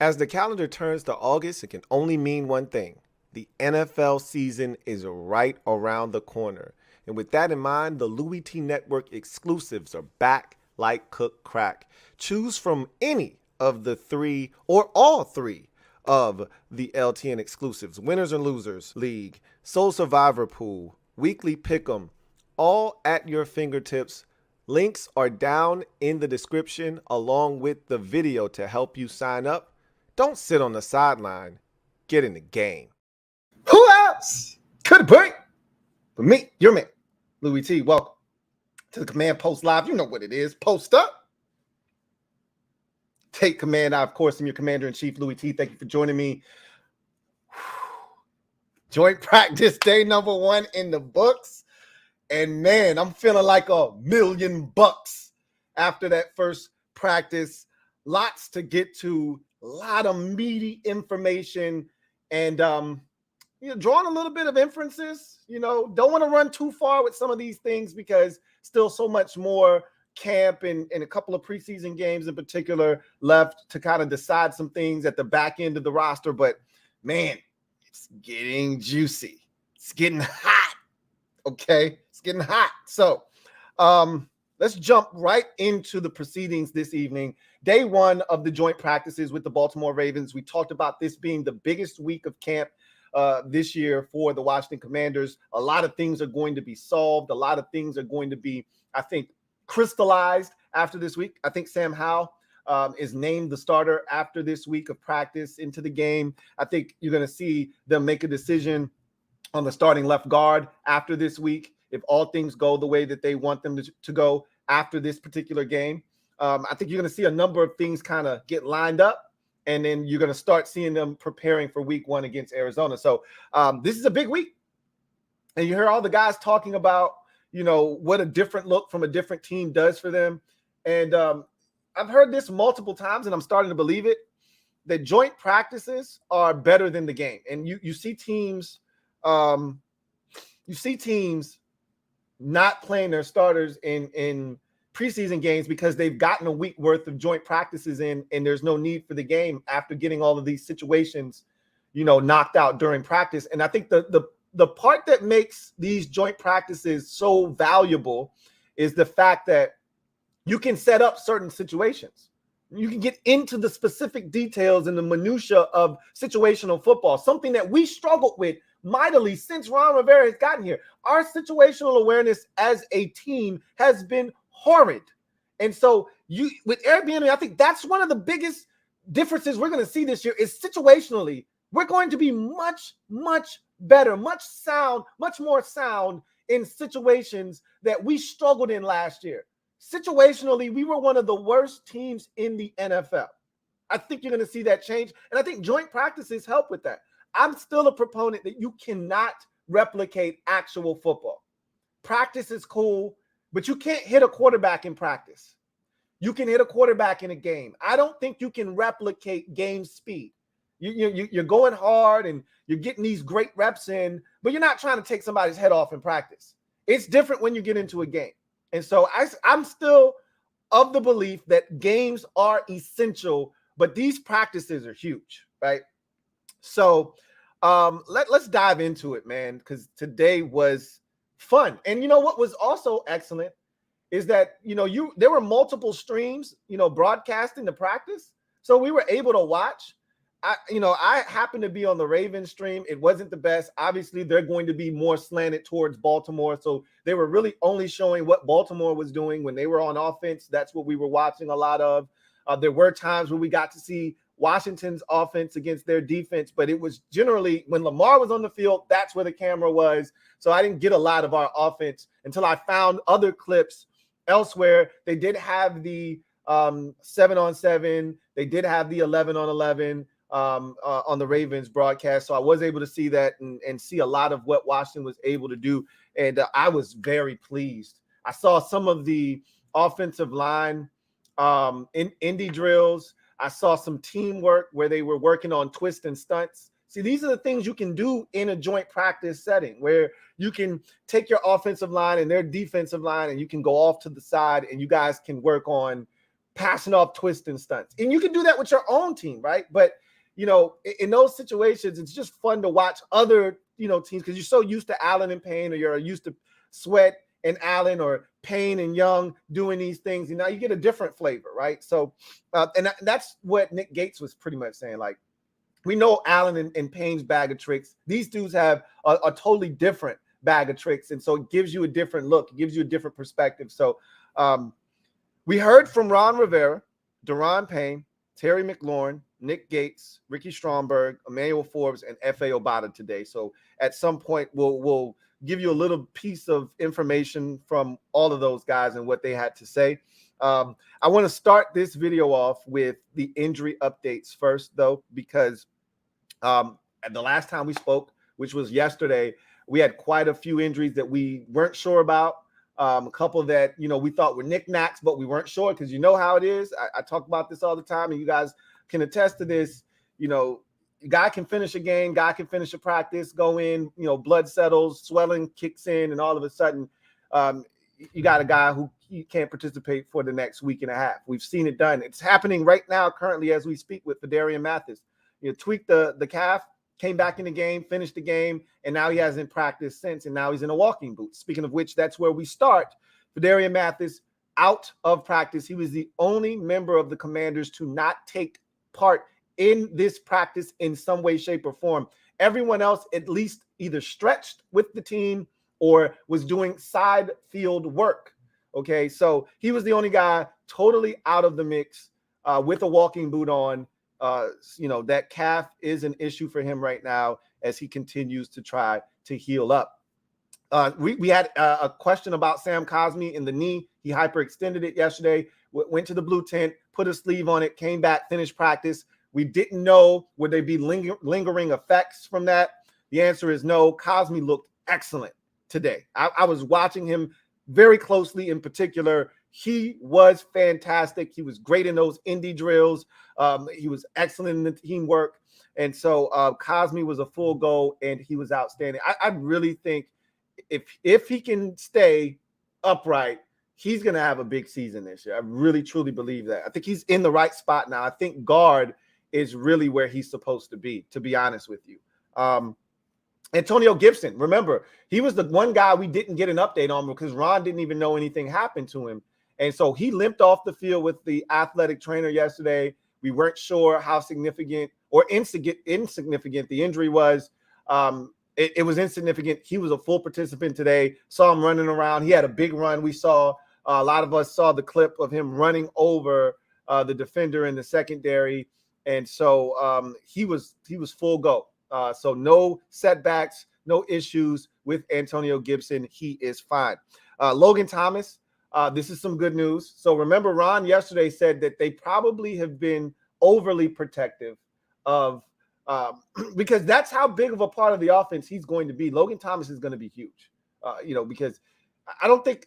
As the calendar turns to August, it can only mean one thing. The NFL season is right around the corner. And with that in mind, the LouieTeeNetwork exclusives are back like cook crack. Choose from any of the three or all three of the LTN exclusives: Winners and Losers League, Soul Survivor Pool, Weekly Pick'em, all at your fingertips. Links are down in the description along with the video to help you sign up. Don't sit on the sideline. Get in the game. Who else could it be but me, your man, Louie T? Welcome to the Command Post Live. You know what it is. Post up. Take command. I, of course, am your Commander-in-Chief, Louie T. Thank you for joining me. Joint practice day number 1 in the books. And, man, I'm feeling like $1,000,000 after that first practice. Lots to get to. A lot of meaty information, and drawing a little bit of inferences. Don't want to run too far with some of these things because still so much more camp and a couple of preseason games in particular left to kind of decide some things at the back end of the roster. But man, it's getting juicy. It's getting hot. Okay, it's getting hot. So let's jump right into the proceedings this evening. Day 1 of the joint practices with the Baltimore Ravens. We talked about this being the biggest week of camp this year for the Washington Commanders. A lot of things are going to be solved. A lot of things are going to be, I think, crystallized after this week. I think Sam Howell is named the starter after this week of practice into the game. I think you're going to see them make a decision on the starting left guard after this week, if all things go the way that they want them to go after this particular game. I think you're going to see a number of things kind of get lined up, and then you're going to start seeing them preparing for week 1 against Arizona. So this is a big week. And you hear all the guys talking about, what a different look from a different team does for them. And I've heard this multiple times, and I'm starting to believe it, that joint practices are better than the game. And you see teams not playing their starters in preseason games because they've gotten a week worth of joint practices in, and there's no need for the game after getting all of these situations, knocked out during practice. And I think the part that makes these joint practices so valuable is the fact that you can set up certain situations. You can get into the specific details and the minutia of situational football, something that we struggled with mightily since Ron Rivera has gotten here. Our situational awareness as a team has been horrid. And so with Airbnb, I think that's one of the biggest differences we're going to see this year is situationally. We're going to be much, much better, much more sound in situations that we struggled in last year. Situationally, we were one of the worst teams in the NFL. I think you're going to see that change. And I think joint practices help with that. I'm still a proponent that you cannot replicate actual football. Practice is cool, but you can't hit a quarterback in practice. You can hit a quarterback in a game. I don't think you can replicate game speed. You're going hard and you're getting these great reps in, but you're not trying to take somebody's head off in practice. It's different when you get into a game. And so I'm still of the belief that games are essential, but these practices are huge, right? So let's dive into it, man, because today was fun. And what was also excellent is that, there were multiple streams, broadcasting the practice. So we were able to watch. I happened to be on the Ravens stream. It wasn't the best. Obviously, they're going to be more slanted towards Baltimore. So they were really only showing what Baltimore was doing when they were on offense. That's what we were watching a lot of. There were times where we got to see Washington's offense against their defense, but it was generally when Lamar was on the field, that's where the camera was. So I didn't get a lot of our offense until I found other clips elsewhere. They did have the 7-on-7. They did have the 11-on-11. On the Ravens broadcast. So I was able to see that and see a lot of what Washington was able to do. And I was very pleased. I saw some of the offensive line in indie drills. I saw some teamwork where they were working on twists and stunts. See, these are the things you can do in a joint practice setting where you can take your offensive line and their defensive line and you can go off to the side and you guys can work on passing off twists and stunts. And you can do that with your own team, right? But, in those situations, it's just fun to watch other, teams, because you're so used to Allen and Payne, or you're used to Sweat and Allen, or Payne and Young doing these things. And now you get a different flavor, right? So, and that's what Nick Gates was pretty much saying. Like, we know Allen and Payne's bag of tricks. These dudes have a totally different bag of tricks. And so it gives you a different look. It gives you a different perspective. So we heard from Ron Rivera, Daron Payne, Terry McLaurin, Nick Gates, Ricky Stromberg, Emmanuel Forbes, and F.A. Butta today. So at some point, we'll give you a little piece of information from all of those guys and what they had to say. I want to start this video off with the injury updates first, though, because at the last time we spoke, which was yesterday, we had quite a few injuries that we weren't sure about. A couple that, we thought were knickknacks, but we weren't sure, because you know how it is. I talk about this all the time, and you guys can attest to this. Guy can finish a game, guy can finish a practice, go in, blood settles, swelling kicks in, and all of a sudden you got a guy who can't participate for the next week and a half. We've seen it done. It's happening right now, currently, as we speak, with Fedarian Mathis. Tweaked the calf, came back in the game, finished the game, and now he hasn't practiced since, and now he's in a walking boot. Speaking of which, that's where we start. Fedarian Mathis out of practice. He was the only member of the Commanders to not take part in this practice in some way, shape, or form. Everyone else at least either stretched with the team or was doing side field work. Okay, so he was the only guy totally out of the mix with a walking boot on. That calf is an issue for him right now as he continues to try to heal up. We had a question about Sam Cosmi in the knee. He hyperextended it yesterday, went to the blue tent, put a sleeve on it, came back, finished practice. We didn't know, would there be lingering effects from that? The answer is no. Cosmi looked excellent today. I was watching him very closely. In particular, he was fantastic. He was great in those indie drills. He was excellent in the teamwork. And so Cosmi was a full go, and he was outstanding. I really think if he can stay upright, he's going to have a big season this year. I really, truly believe that. I think he's in the right spot now. I think guard is really where he's supposed to be honest with you. Antonio Gibson, remember, he was the one guy we didn't get an update on because Ron didn't even know anything happened to him. And so he limped off the field with the athletic trainer yesterday. We weren't sure how significant or insignificant the injury was. It was insignificant. He was a full participant today. Saw him running around. He had a big run. We saw a lot of us saw the clip of him running over the defender in the secondary. And so he was full go. So no setbacks, no issues with Antonio Gibson. He is fine. Logan Thomas, this is some good news. So remember, Ron yesterday said that they probably have been overly protective of because that's how big of a part of the offense he's going to be. Logan Thomas is going to be huge, because I don't think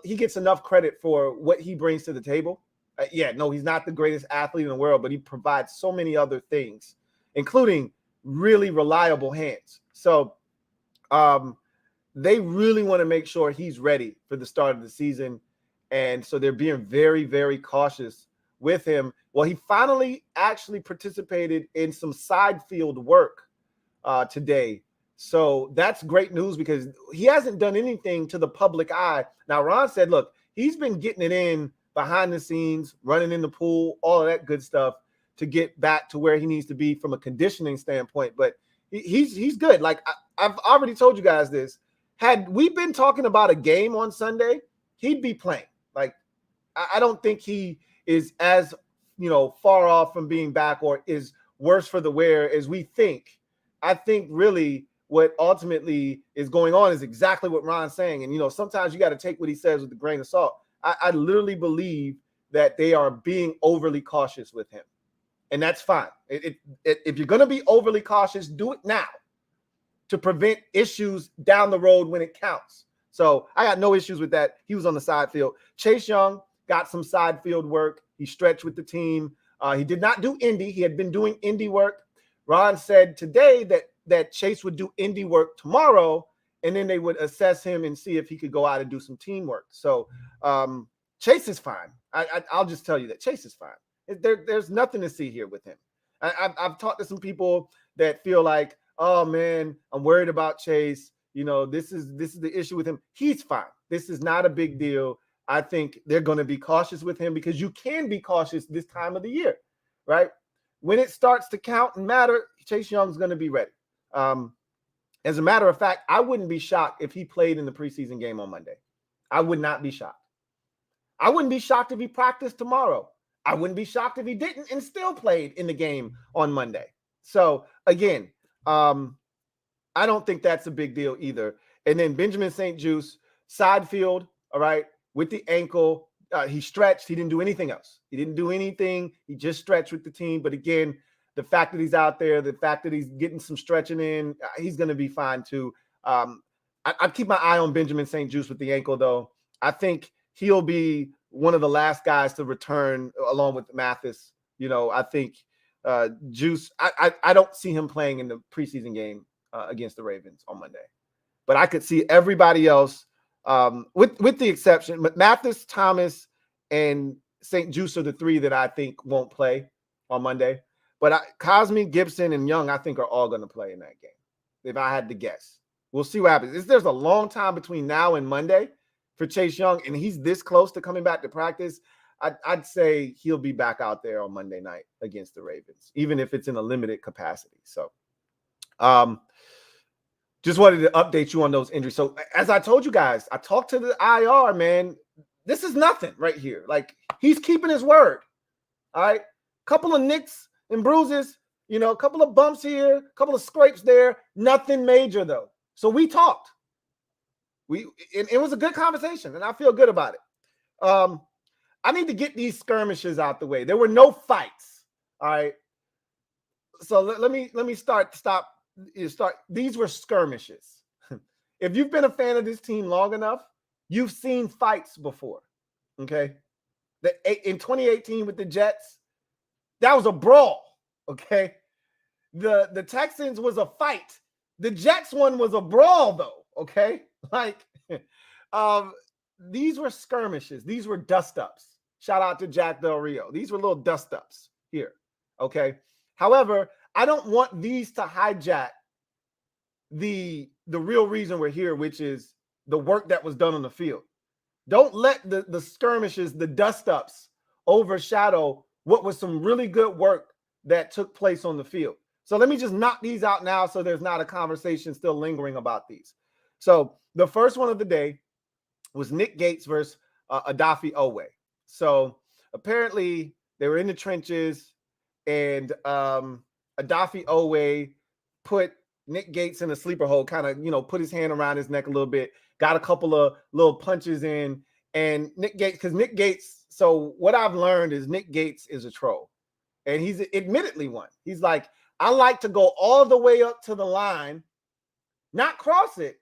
he gets enough credit for what he brings to the table. He's not the greatest athlete in the world, but he provides so many other things, including really reliable hands. So they really want to make sure he's ready for the start of the season. And so they're being very, very cautious with him. Well, he finally actually participated in some side field work today. So that's great news because he hasn't done anything to the public eye. Now, Ron said, look, he's been getting it in behind the scenes, running in the pool, all of that good stuff to get back to where he needs to be from a conditioning standpoint. But he's good. Like I've already told you guys this. Had we been talking about a game on Sunday, he'd be playing. Like I don't think he is as far off from being back or is worse for the wear as we think. I think really what ultimately is going on is exactly what Ron's saying. And sometimes you got to take what he says with a grain of salt. I literally believe that they are being overly cautious with him. And that's fine. If you're going to be overly cautious, do it now to prevent issues down the road when it counts. So I got no issues with that. He was on the side field. Chase Young got some side field work. He stretched with the team. He did not do indie. He had been doing indie work. Ron said today that Chase would do indie work tomorrow, and then they would assess him and see if he could go out and do some teamwork. So Chase is fine. I'll just tell you that Chase is fine. There's nothing to see here with him. I've talked to some people that feel like, oh man, I'm worried about Chase. This is the issue with him. He's fine. This is not a big deal. I think they're going to be cautious with him because you can be cautious this time of the year, right? When it starts to count and matter, Chase Young's going to be ready. As a matter of fact, I wouldn't be shocked if he played in the preseason game on Monday. I would not be shocked. I wouldn't be shocked if he practiced tomorrow. I wouldn't be shocked if he didn't and still played in the game on Monday. So again, I don't think that's a big deal either. And then Benjamin St-Juste, side field, all right, with the ankle. He stretched. He didn't do anything else. He didn't do anything. He just stretched with the team. But again, the fact that he's out there, the fact that he's getting some stretching in, he's going to be fine too. I'd keep my eye on Benjamin St-Juste with the ankle, though. I think he'll be one of the last guys to return along with Mathis. I think Juice, I don't see him playing in the preseason game against the Ravens on Monday. But I could see everybody else, with the exception, but Mathis, Thomas, and St-Juste are the three that I think won't play on Monday. But Cosme, Gibson, and Young, I think are all going to play in that game, if I had to guess. We'll see what happens. There's a long time between now and Monday for Chase Young, and he's this close to coming back to practice. I'd say he'll be back out there on Monday night against the Ravens, even if it's in a limited capacity. So just wanted to update you on those injuries. So as I told you guys, I talked to the IR, man. This is nothing right here. Like, he's keeping his word. All right. Couple of nicks and bruises, a couple of bumps here, a couple of scrapes there. Nothing major, though. So we talked. It was a good conversation, and I feel good about it. I need to get these skirmishes out the way. There were no fights. All right. So let me start. These were skirmishes. If you've been a fan of this team long enough, you've seen fights before. Okay. In 2018 with the Jets, that was a brawl. Okay. The Texans was a fight. The Jets one was a brawl, though. Okay. Like, these were skirmishes. These were dust-ups. Shout out to Jack Del Rio. These were little dust-ups here. Okay. However, I don't want these to hijack the real reason we're here, which is the work that was done on the field. Don't let the skirmishes, the dust-ups, overshadow what was some really good work that took place on the field. So let me just knock these out now so there's not a conversation still lingering about these. So the first one of the day was Nick Gates versus Odafe Oweh. So apparently they were in the trenches, and Odafe Oweh put Nick Gates in a sleeper hold, kind of, put his hand around his neck a little bit, got a couple of little punches in, and Nick Gates, so what I've learned is Nick Gates is a troll, and he's admittedly one. He's like, I like to go all the way up to the line, not cross it,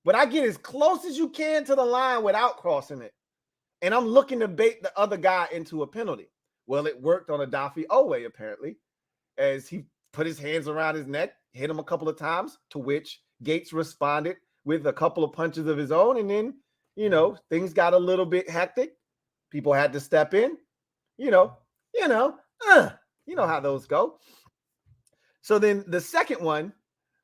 but I get as close as you can to the line without crossing it. And I'm looking to bait the other guy into a penalty. Well, it worked on Odafe Oweh, apparently, as he put his hands around his neck, hit him a couple of times, to which Gates responded with a couple of punches of his own. And then, things got a little bit hectic. People had to step in, you know how those go. So then the second one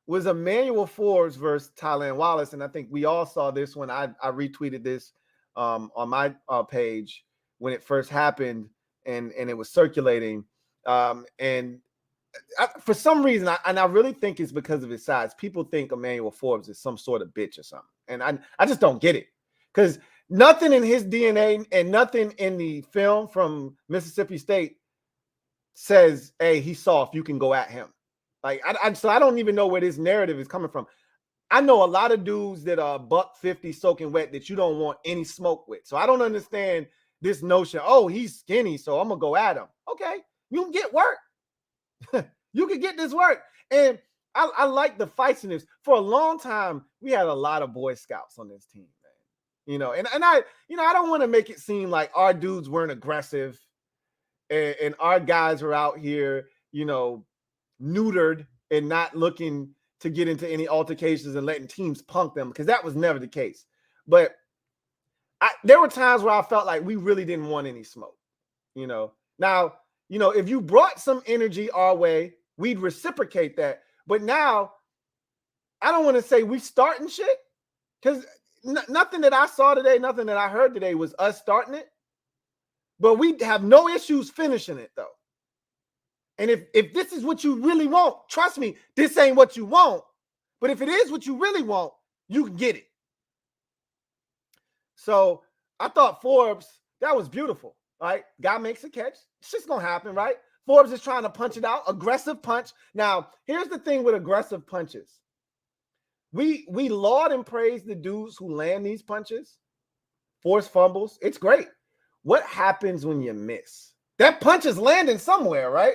was Emmanuel Forbes versus Tylan Wallace. And I think we all saw this one. I retweeted this on my page when it first happened, and it was circulating. For some reason, I really think it's because of his size. People think Emmanuel Forbes is some sort of bitch or something. And I just don't get it, because nothing in his DNA and nothing in the film from Mississippi State says, hey, he's soft, you can go at him. Like, so I don't even know where this narrative is coming from. I know a lot of dudes that are $150 soaking wet that you don't want any smoke with. So I don't understand this notion, oh, he's skinny, so I'm going to go at him. Okay, you can get work. You can get this work. And I like the fights in this. For a long time, we had a lot of Boy Scouts on this team, man. And I don't want to make it seem like our dudes weren't aggressive and our guys were out here, neutered and not looking to get into any altercations and letting teams punk them, because that was never the case. But there were times where I felt like we really didn't want any smoke. Now, if you brought some energy our way, we'd reciprocate that. But now, I don't want to say we starting shit, because nothing that I saw today, nothing that I heard today was us starting it. But we have no issues finishing it, though. And if this is what you really want, trust me, this ain't what you want. But if it is what you really want, you can get it. So I thought Forbes, that was beautiful, right? Guy makes a catch. It's just going to happen, right? Forbes is trying to punch it out. Aggressive punch. Now, here's the thing with aggressive punches. We laud and praise the dudes who land these punches, force fumbles. It's great. What happens when you miss? That punch is landing somewhere, right?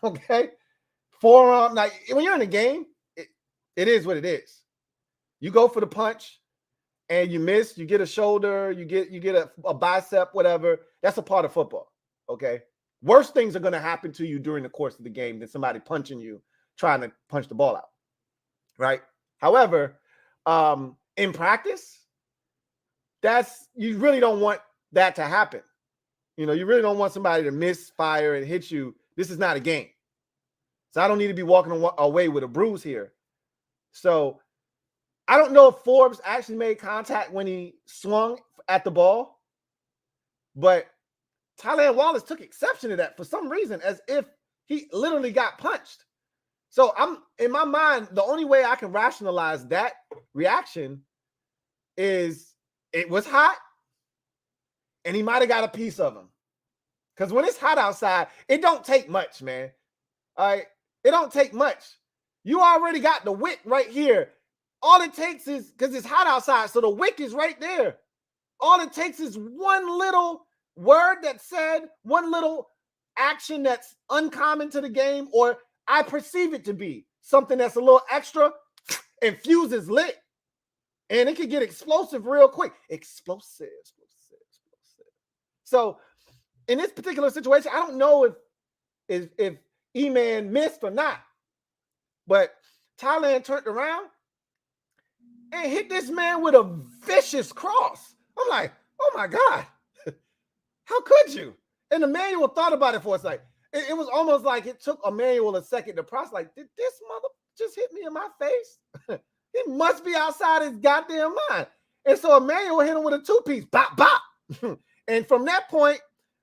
Okay. Forearm. Now, when you're in a game, it is what it is. You go for the punch and you miss, you get a shoulder, you get a bicep, whatever. That's a part of football. Okay. Worse things are going to happen to you during the course of the game than somebody punching you, trying to punch the ball out. Right. However, in practice, you really don't want that to happen. You really don't want somebody to misfire and hit you. This is not a game. So I don't need to be walking away with a bruise here. So I don't know if Forbes actually made contact when he swung at the ball, but Tylan Wallace took exception to that for some reason, as if he literally got punched. So in my mind, the only way I can rationalize that reaction is it was hot and he might have got a piece of him. Because when it's hot outside, it don't take much, man. All right. It don't take much. You already got the wick right here. All it takes is, because it's hot outside, so the wick is right there. All it takes is one little word that's said, one little action that's uncommon to the game, or I perceive it to be something that's a little extra, and fuse is lit. And it can get explosive real quick. Explosive. So in this particular situation, I don't know if E-Man missed or not, but Thailand turned around and hit this man with a vicious cross. I'm like, oh my God, how could you? And Emmanuel thought about it for a second. It was almost like it took Emmanuel a second to process, like, did this mother just hit me in my face? He must be outside his goddamn mind. And so Emmanuel hit him with a two-piece, bop, bop. And from that point,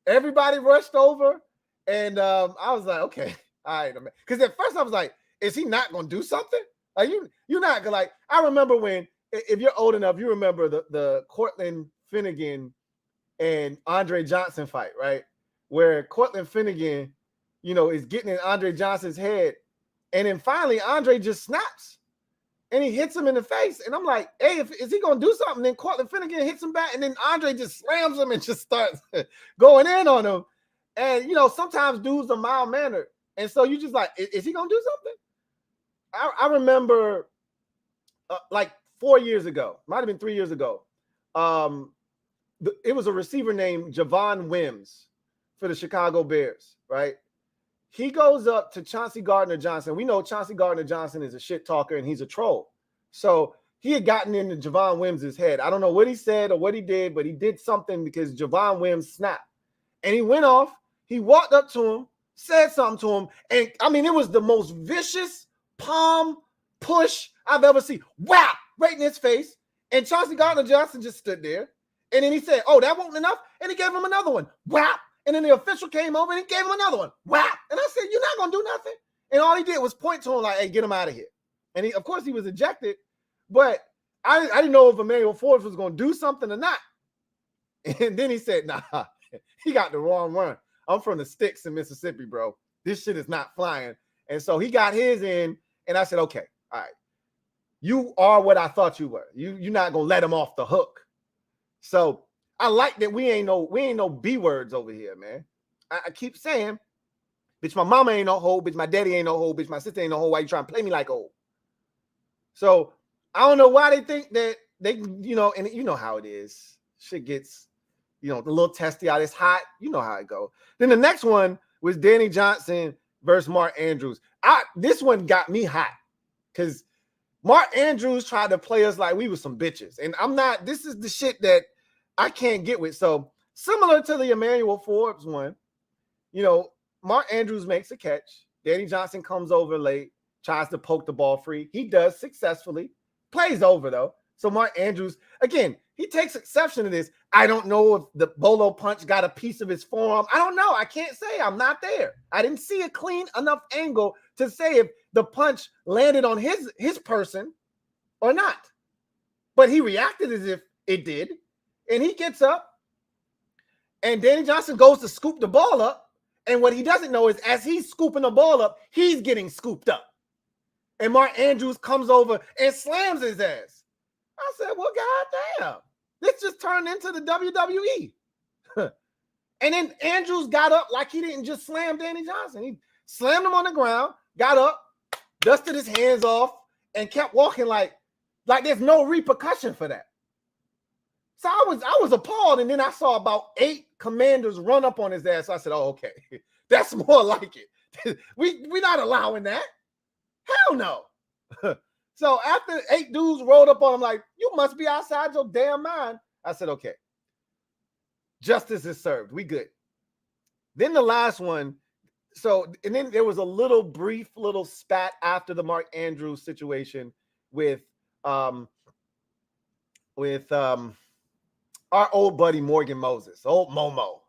everybody rushed over. And I was like, okay, all right. Because at first I was like, is he not going to do something? Like, you're not going to, like, I remember when, if you're old enough, you remember the Cortland Finnegan and Andre Johnson fight, right? Where Cortland Finnegan, is getting in Andre Johnson's head. And then finally, Andre just snaps and he hits him in the face. And I'm like, hey, is he going to do something? Then Cortland Finnegan hits him back. And then Andre just slams him and just starts going in on him. And, sometimes dudes are mild-mannered. And so you just like, is he going to do something? I remember like 4 years ago, might have been 3 years ago. It was a receiver named Javon Wims for the Chicago Bears, right? He goes up to Chauncey Gardner-Johnson. We know Chauncey Gardner-Johnson is a shit talker and he's a troll. So he had gotten into Javon Wims' head. I don't know what he said or what he did, but he did something because Javon Wims snapped. And he went off. He walked up to him, said something to him. And, I mean, it was the most vicious palm push I've ever seen. Whap! Right in his face. And Chauncey Gardner-Johnson just stood there. And then he said, oh, that wasn't enough? And he gave him another one. Whap! And then the official came over and he gave him another one. Whap! And I said, you're not going to do nothing? And all he did was point to him like, hey, get him out of here. And of course, he was ejected. But I didn't know if Emmanuel Forbes was going to do something or not. And then he said, nah, he got the wrong run. I'm from the sticks in Mississippi, bro. This shit is not flying. And so he got his in. And I said, okay, all right. You are what I thought you were. You're not going to let him off the hook. So I like that we ain't no B words over here, man. I keep saying, bitch, my mama ain't no hoe, bitch, my daddy ain't no hoe, bitch, my sister ain't no hoe. Why you trying to play me like hoe? So I don't know why they think that they, and you know how it is. Shit gets, the little testy out. It's hot. You know how it go. Then the next one was Danny Johnson versus Mark Andrews. This one got me hot because Mark Andrews tried to play us like we were some bitches. And I'm not, this is the shit that I can't get with. So similar to the Emmanuel Forbes one, you know, Mark Andrews makes a catch. Danny Johnson comes over late, tries to poke the ball free. He does successfully. Plays over, though. So Mark Andrews, again, he takes exception to this. I don't know if the bolo punch got a piece of his forearm. I don't know. I can't say. I'm not there. I didn't see a clean enough angle to say if the punch landed on his person or not. But he reacted as if it did. And he gets up, and Danny Johnson goes to scoop the ball up. And what he doesn't know is as he's scooping the ball up, he's getting scooped up. And Mark Andrews comes over and slams his ass. I said, well, goddamn, this just turned into the WWE. And then Andrews got up like he didn't just slam Danny Johnson. He slammed him on the ground, got up, dusted his hands off, and kept walking like there's no repercussion for that. So I was appalled, and then I saw about 8 commanders run up on his ass. So I said, oh, okay, that's more like it. We're not allowing that. Hell no. So after 8 dudes rolled up on him like, you must be outside your damn mind. I said, okay, justice is served. We good. Then the last one. So, and then there was a brief little spat after the Mark Andrews situation with our old buddy Morgan Moses, old Momo.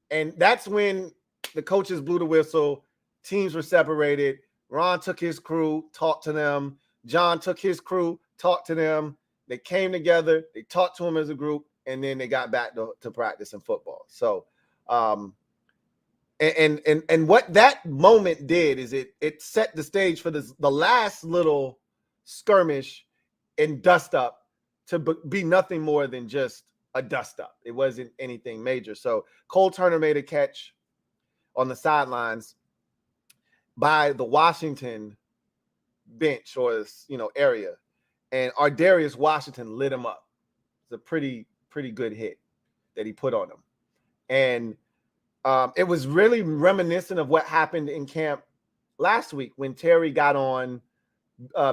And that's when the coaches blew the whistle. Teams were separated. Ron took his crew, talked to them. John took his crew, talked to them. They came together. They talked to him as a group, and then they got back to practice in football. So, and what that moment did is it set the stage for the last little skirmish and dust up to be nothing more than just a dust up. It wasn't anything major. So Cole Turner made a catch on the sidelines by the Washington bench or area, and Ardarius Washington lit him up. It's a pretty good hit that he put on him, and it was really reminiscent of what happened in camp last week when Terry got on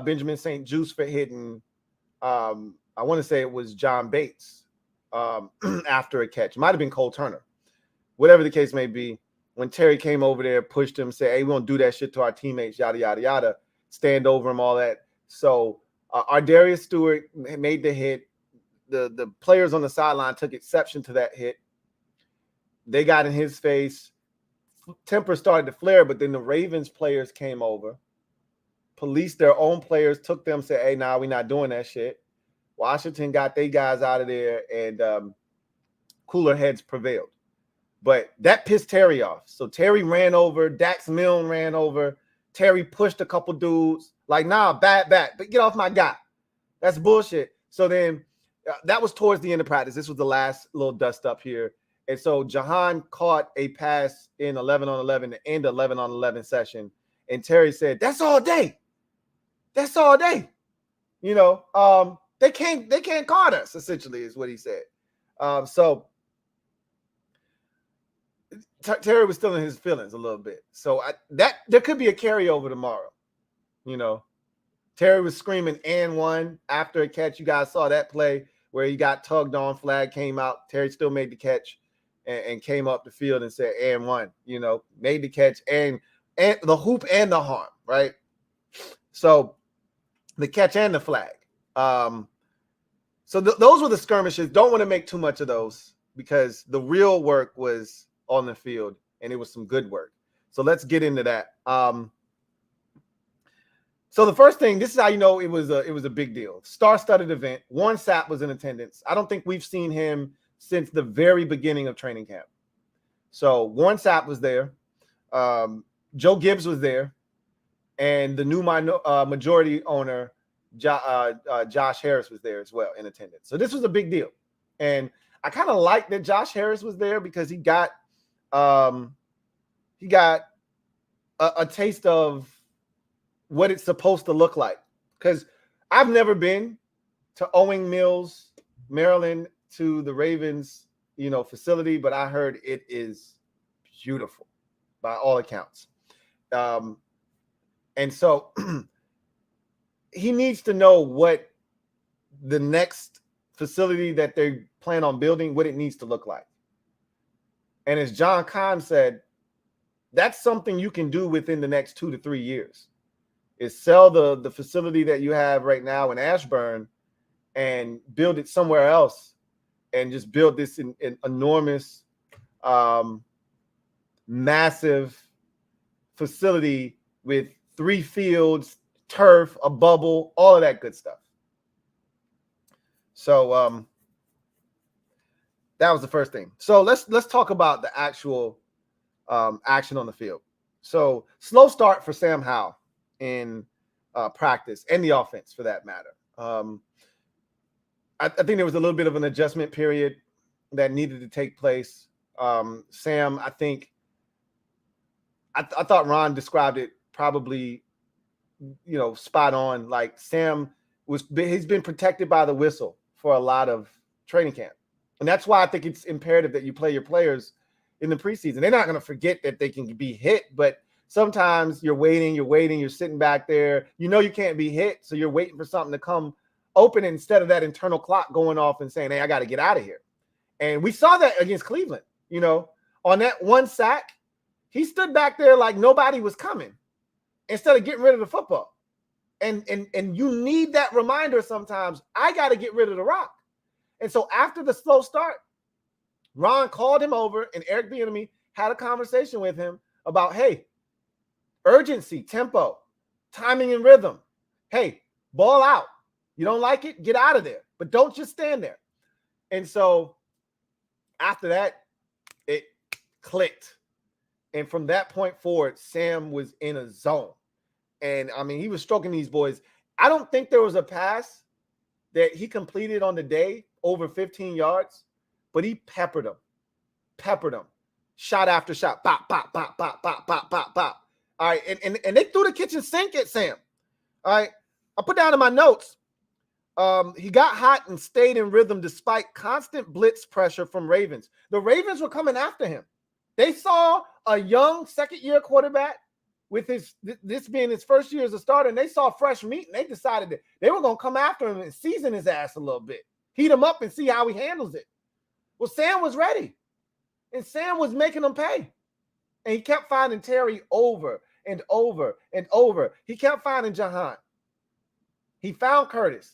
Benjamin St. Juste for hitting. I want to say it was John Bates after a catch. It might have been Cole Turner. Whatever the case may be, when Terry came over there, pushed him, said, hey, we won't do that shit to our teammates, yada, yada, yada, stand over him, all that. So Ardarius Stewart made the hit. The players on the sideline took exception to that hit. They got in his face. Temper started to flare, but then the Ravens players came over, policed their own players, took them, said, hey, nah, we're not doing that shit. Washington got their guys out of there, and cooler heads prevailed. But that pissed Terry off. So Terry ran over. Dax Milne ran over. Terry pushed a couple dudes. Like, nah, bad back. But get off my guy. That's bullshit. So then that was towards the end of practice. This was the last little dust up here. And so Jahan caught a pass in 11-on-11, the end 11-on-11 session. And Terry said, that's all day. That's all day. They can't guard us, essentially, is what he said. So Terry was still in his feelings a little bit. So there could be a carryover tomorrow. Terry was screaming and one after a catch. You guys saw that play where he got tugged on, flag came out. Terry still made the catch and came up the field and said and one, made the catch and the hoop and the harm, right? So the catch and the flag. So those were the skirmishes. Don't want to make too much of those because the real work was on the field, and it was some good work. So let's get into that. So the first thing, this is how you know it was a big deal. Star-studded event. Warren Sapp was in attendance. I don't think we've seen him since the very beginning of training camp. So Warren Sapp was there. Joe Gibbs was there, and the new majority owner Josh Harris was there as well in attendance. So this was a big deal, and I kind of like that Josh Harris was there because he got a taste of what it's supposed to look like. Because I've never been to Owing Mills, Maryland, to the Ravens, facility, but I heard it is beautiful by all accounts. And so he needs to know what the next facility that they plan on building, what it needs to look like. And as John Kahn said, that's something you can do within the next 2 to 3 years, is sell the facility that you have right now in Ashburn and build it somewhere else and just build this in enormous, massive facility with 3 fields, turf, a bubble, all of that good stuff. So that was the first thing. So let's talk about the actual action on the field. So slow start for Sam Howell in practice, and the offense for that matter. I think there was a little bit of an adjustment period that needed to take place. Sam, I think, I thought Ron described it probably, spot on. Like, Sam he's been protected by the whistle for a lot of training camp. And that's why I think it's imperative that you play your players in the preseason. They're not going to forget that they can be hit, but sometimes you're waiting, you're sitting back there. You can't be hit, so you're waiting for something to come open instead of that internal clock going off and saying, hey, I got to get out of here. And we saw that against Cleveland. On that one sack, he stood back there like nobody was coming instead of getting rid of the football. And you need that reminder sometimes. I got to get rid of the rock. And so after the slow start, Ron called him over, and Eric Bieniemy had a conversation with him about, hey, urgency, tempo, timing, and rhythm. Hey, ball out. You don't like it? Get out of there. But don't just stand there. And so after that, it clicked. And from that point forward, Sam was in a zone. And, I mean, he was stroking these boys. I don't think there was a pass that he completed on the day over 15 yards, but he peppered them. Shot after shot. Bop, bop, bop, bop, bop, bop, bop, bop. All right, and they threw the kitchen sink at Sam. All right, I put down in my notes, he got hot and stayed in rhythm despite constant blitz pressure from Ravens. The Ravens were coming after him. They saw a young second-year quarterback with this being his first year as a starter, and they saw fresh meat, and they decided that they were going to come after him and season his ass a little bit, heat him up and see how he handles it. Well, Sam was ready, and Sam was making them pay. And he kept finding Terry over and over and over. He kept finding Jahan. He found Curtis.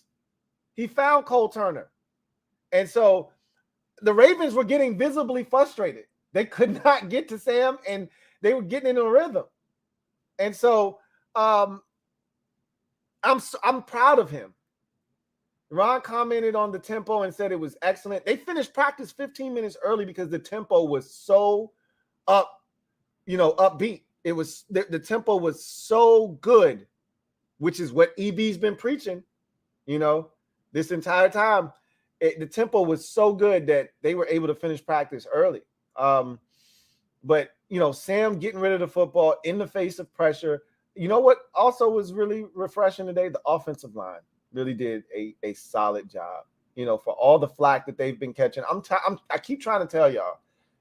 He found Cole Turner. And so the Ravens were getting visibly frustrated. They could not get to Sam, and they were getting in a rhythm. And so I'm proud of him. Ron commented on the tempo and said it was excellent. They finished practice 15 minutes early because the tempo was so upbeat. It was the tempo was so good, which is what EB's been preaching, this entire time. The tempo was so good that they were able to finish practice early. But Sam getting rid of the football in the face of pressure. You know what also was really refreshing today? The offensive line really did a solid job, for all the flack that they've been catching. I keep trying to tell y'all,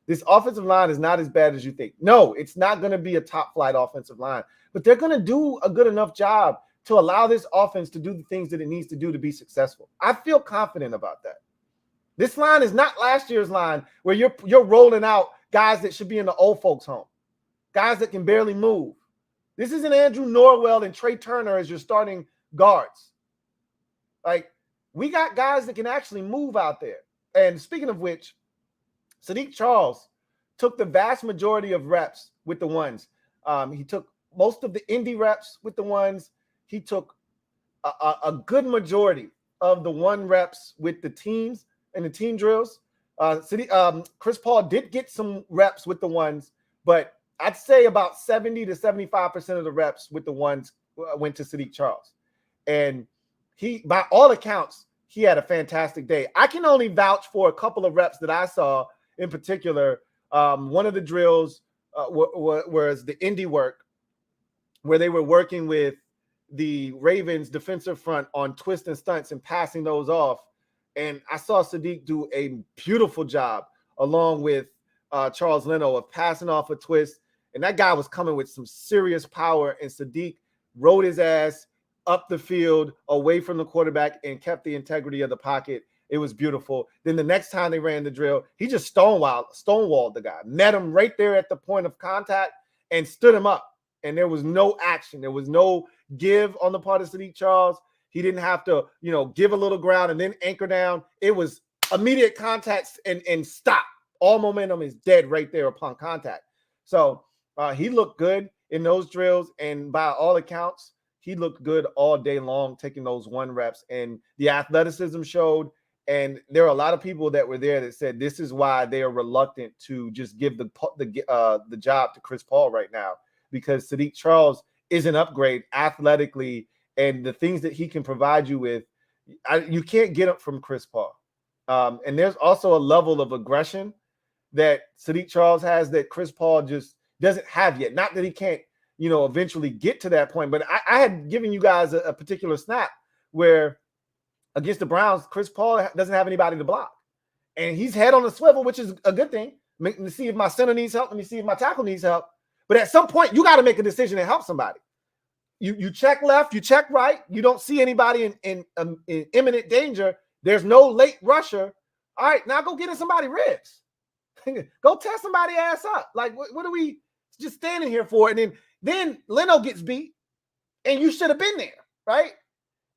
this offensive line is not as bad as you think. No, it's not going to be a top flight offensive line, but they're going to do a good enough job to allow this offense to do the things that it needs to do to be successful. I feel confident about that. This line is not last year's line where you're rolling out guys that should be in the old folks' home, guys that can barely move. This isn't Andrew Norwell and Trey Turner as your starting guards. Like, we got guys that can actually move out there. And speaking of which, Sadiq Charles took the vast majority of reps with the ones. He took most of the indie reps with the ones. He took a good majority of the one reps with the teams and the team drills. Chris Paul did get some reps with the ones, but I'd say about 70 to 75% of the reps with the ones went to Sadiq Charles. And he, by all accounts, he had a fantastic day. I can only vouch for a couple of reps that I saw in particular. One of the drills was the indie work, where they were working with the Ravens defensive front on twists and stunts and passing those off. And I saw Sadiq do a beautiful job along with Charles Leno of passing off a twist. And that guy was coming with some serious power, and Sadiq rode his ass up the field away from the quarterback and kept the integrity of the pocket It was beautiful. Then the next time they ran the drill, he just stonewalled the guy, met him right there at the point of contact and stood him up. And there was no action. There was no give on the part of Sadiq Charles. He didn't have to, give a little ground and then anchor down. It was immediate contact and stop. All momentum is dead right there upon contact. So he looked good in those drills. And by all accounts, he looked good all day long, taking those 1 reps. And the athleticism showed. And there are a lot of people that were there that said this is why they are reluctant to just give the job to Chris Paul right now, because Sadiq Charles is an upgrade athletically, and the things that he can provide you with, you can't get it from Chris Paul. And there's also a level of aggression that Sadiq Charles has that Chris Paul just doesn't have yet. Not that he can't, eventually get to that point, but I had given you guys a particular snap where against the Browns, Chris Paul doesn't have anybody to block. And he's head on the swivel, which is a good thing. Let me see if my center needs help. Let me see if my tackle needs help. But at some point, you got to make a decision and help somebody. You check left, you check right. You don't see anybody in imminent danger. There's no late rusher. All right, now go get in somebody's ribs. Go tear somebody ass up. Like, what are we just standing here for? And then Leno gets beat, and you should have been there, right?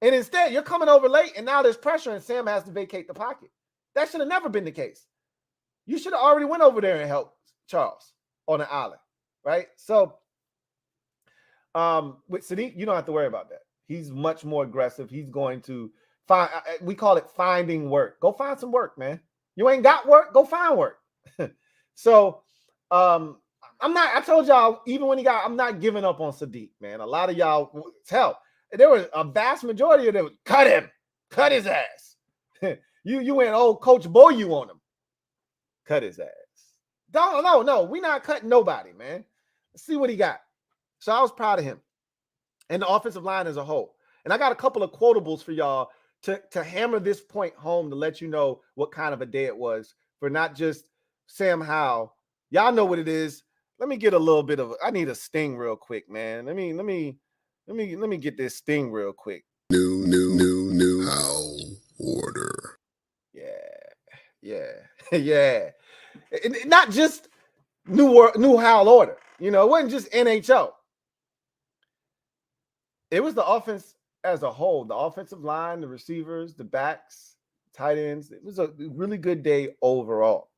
And instead, you're coming over late, and now there's pressure, and Sam has to vacate the pocket. That should have never been the case. You should have already went over there and helped Charles on the island, right? So with Sadiq, you don't have to worry about that. He's much more aggressive. He's going to find, we call it finding work. Go find some work, man. You ain't got work, go find work. So I told y'all, even when I'm not giving up on Sadiq, man. A lot of y'all, hell, there was a vast majority of them, cut him, cut his ass. You went old Coach Boyu on him. Cut his ass. No, we're not cutting nobody, man. Let's see what he got. So I was proud of him and the offensive line as a whole. And I got a couple of quotables for y'all to hammer this point home, to let you know what kind of a day it was for not just Sam Howell. Y'all know what it is. Let me get a little bit of, I need a sting real quick, man. Let me get this sting real quick. New Howell order. Yeah. Not just new Howell order. It wasn't just nHo. It was the offense as a whole, the offensive line, the receivers, the backs, tight ends. It was a really good day overall.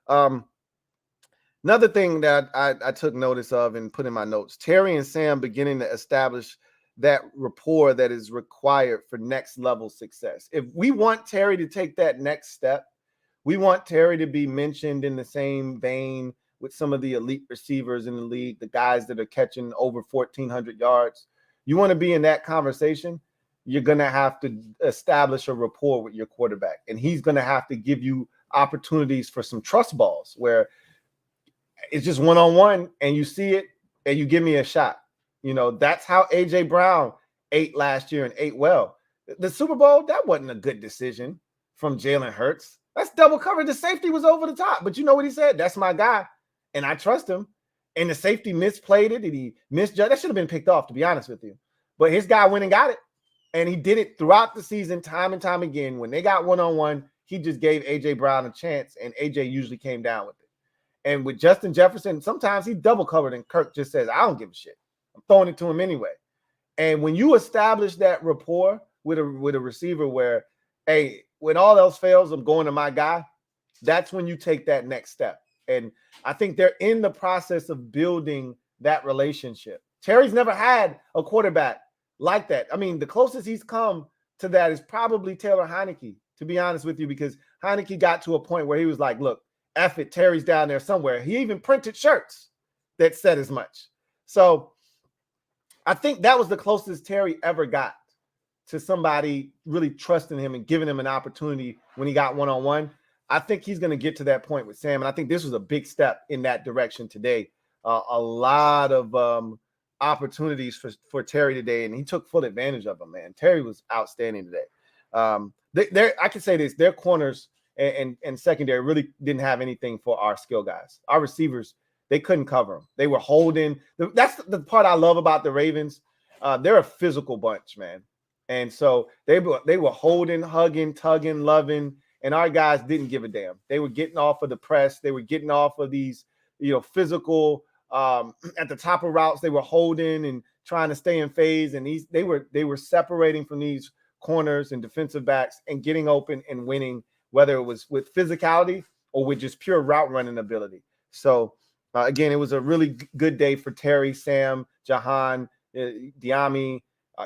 Another thing that I took notice of and put in my notes, Terry and Sam beginning to establish that rapport that is required for next level success. If we want Terry to take that next step, we want Terry to be mentioned in the same vein with some of the elite receivers in the league, the guys that are catching over 1,400 yards. You want to be in that conversation, you're going to have to establish a rapport with your quarterback. And he's going to have to give you opportunities for some trust balls where it's just one-on-one and you see it and you give me a shot. That's how A.J. Brown ate last year and ate well. The Super Bowl, that wasn't a good decision from Jalen Hurts. That's double coverage. The safety was over the top. But you know what he said? That's my guy, and I trust him. And the safety misplayed it, and he misjudged. That should have been picked off, to be honest with you. But his guy went and got it, and he did it throughout the season, time and time again. When they got one-on-one, he just gave A.J. Brown a chance, and A.J. usually came down with it. And with Justin Jefferson, sometimes he double covered, and Kirk just says, I don't give a shit. I'm throwing it to him anyway. And when you establish that rapport with a receiver where, hey, when all else fails, I'm going to my guy, that's when you take that next step. And I think they're in the process of building that relationship. Terry's never had a quarterback like that. I mean, the closest he's come to that is probably Taylor Heineke, to be honest with you, because Heineke got to a point where he was like, look, F it, Terry's down there somewhere. He even printed shirts that said as much. So I think that was the closest Terry ever got to somebody really trusting him and giving him an opportunity when he got one-on-one. I think he's going to get to that point with Sam. And I think this was a big step in that direction today. A lot of opportunities for Terry today, and he took full advantage of them, man. Terry was outstanding today. I can say this, their corners and secondary really didn't have anything for our skill guys. Our receivers, they couldn't cover them. They were holding. That's the part I love about the Ravens. They're a physical bunch, man. And so they were holding, hugging, tugging, loving, and our guys didn't give a damn. They were getting off of the press. They were getting off of these, physical at the top of routes. They were holding and trying to stay in phase, and they were separating from these corners and defensive backs and getting open and winning, whether it was with physicality or with just pure route running ability. So again, it was a really good day for Terry, Sam, Jahan, Diami,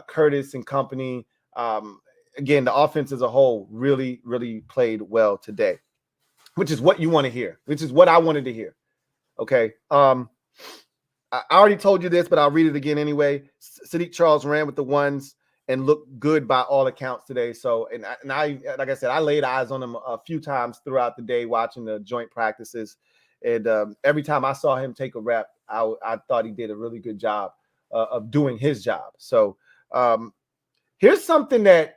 Curtis and company. Again, the offense as a whole really, really played well today, which is what you want to hear, which is what I wanted to hear. Okay. I already told you this, but I'll read it again anyway. Sadiq Charles ran with the ones and looked good by all accounts today. So, and I, like I said, I laid eyes on him a few times throughout the day watching the joint practices. And every time I saw him take a rep, I thought he did a really good job of doing his job. So here's something that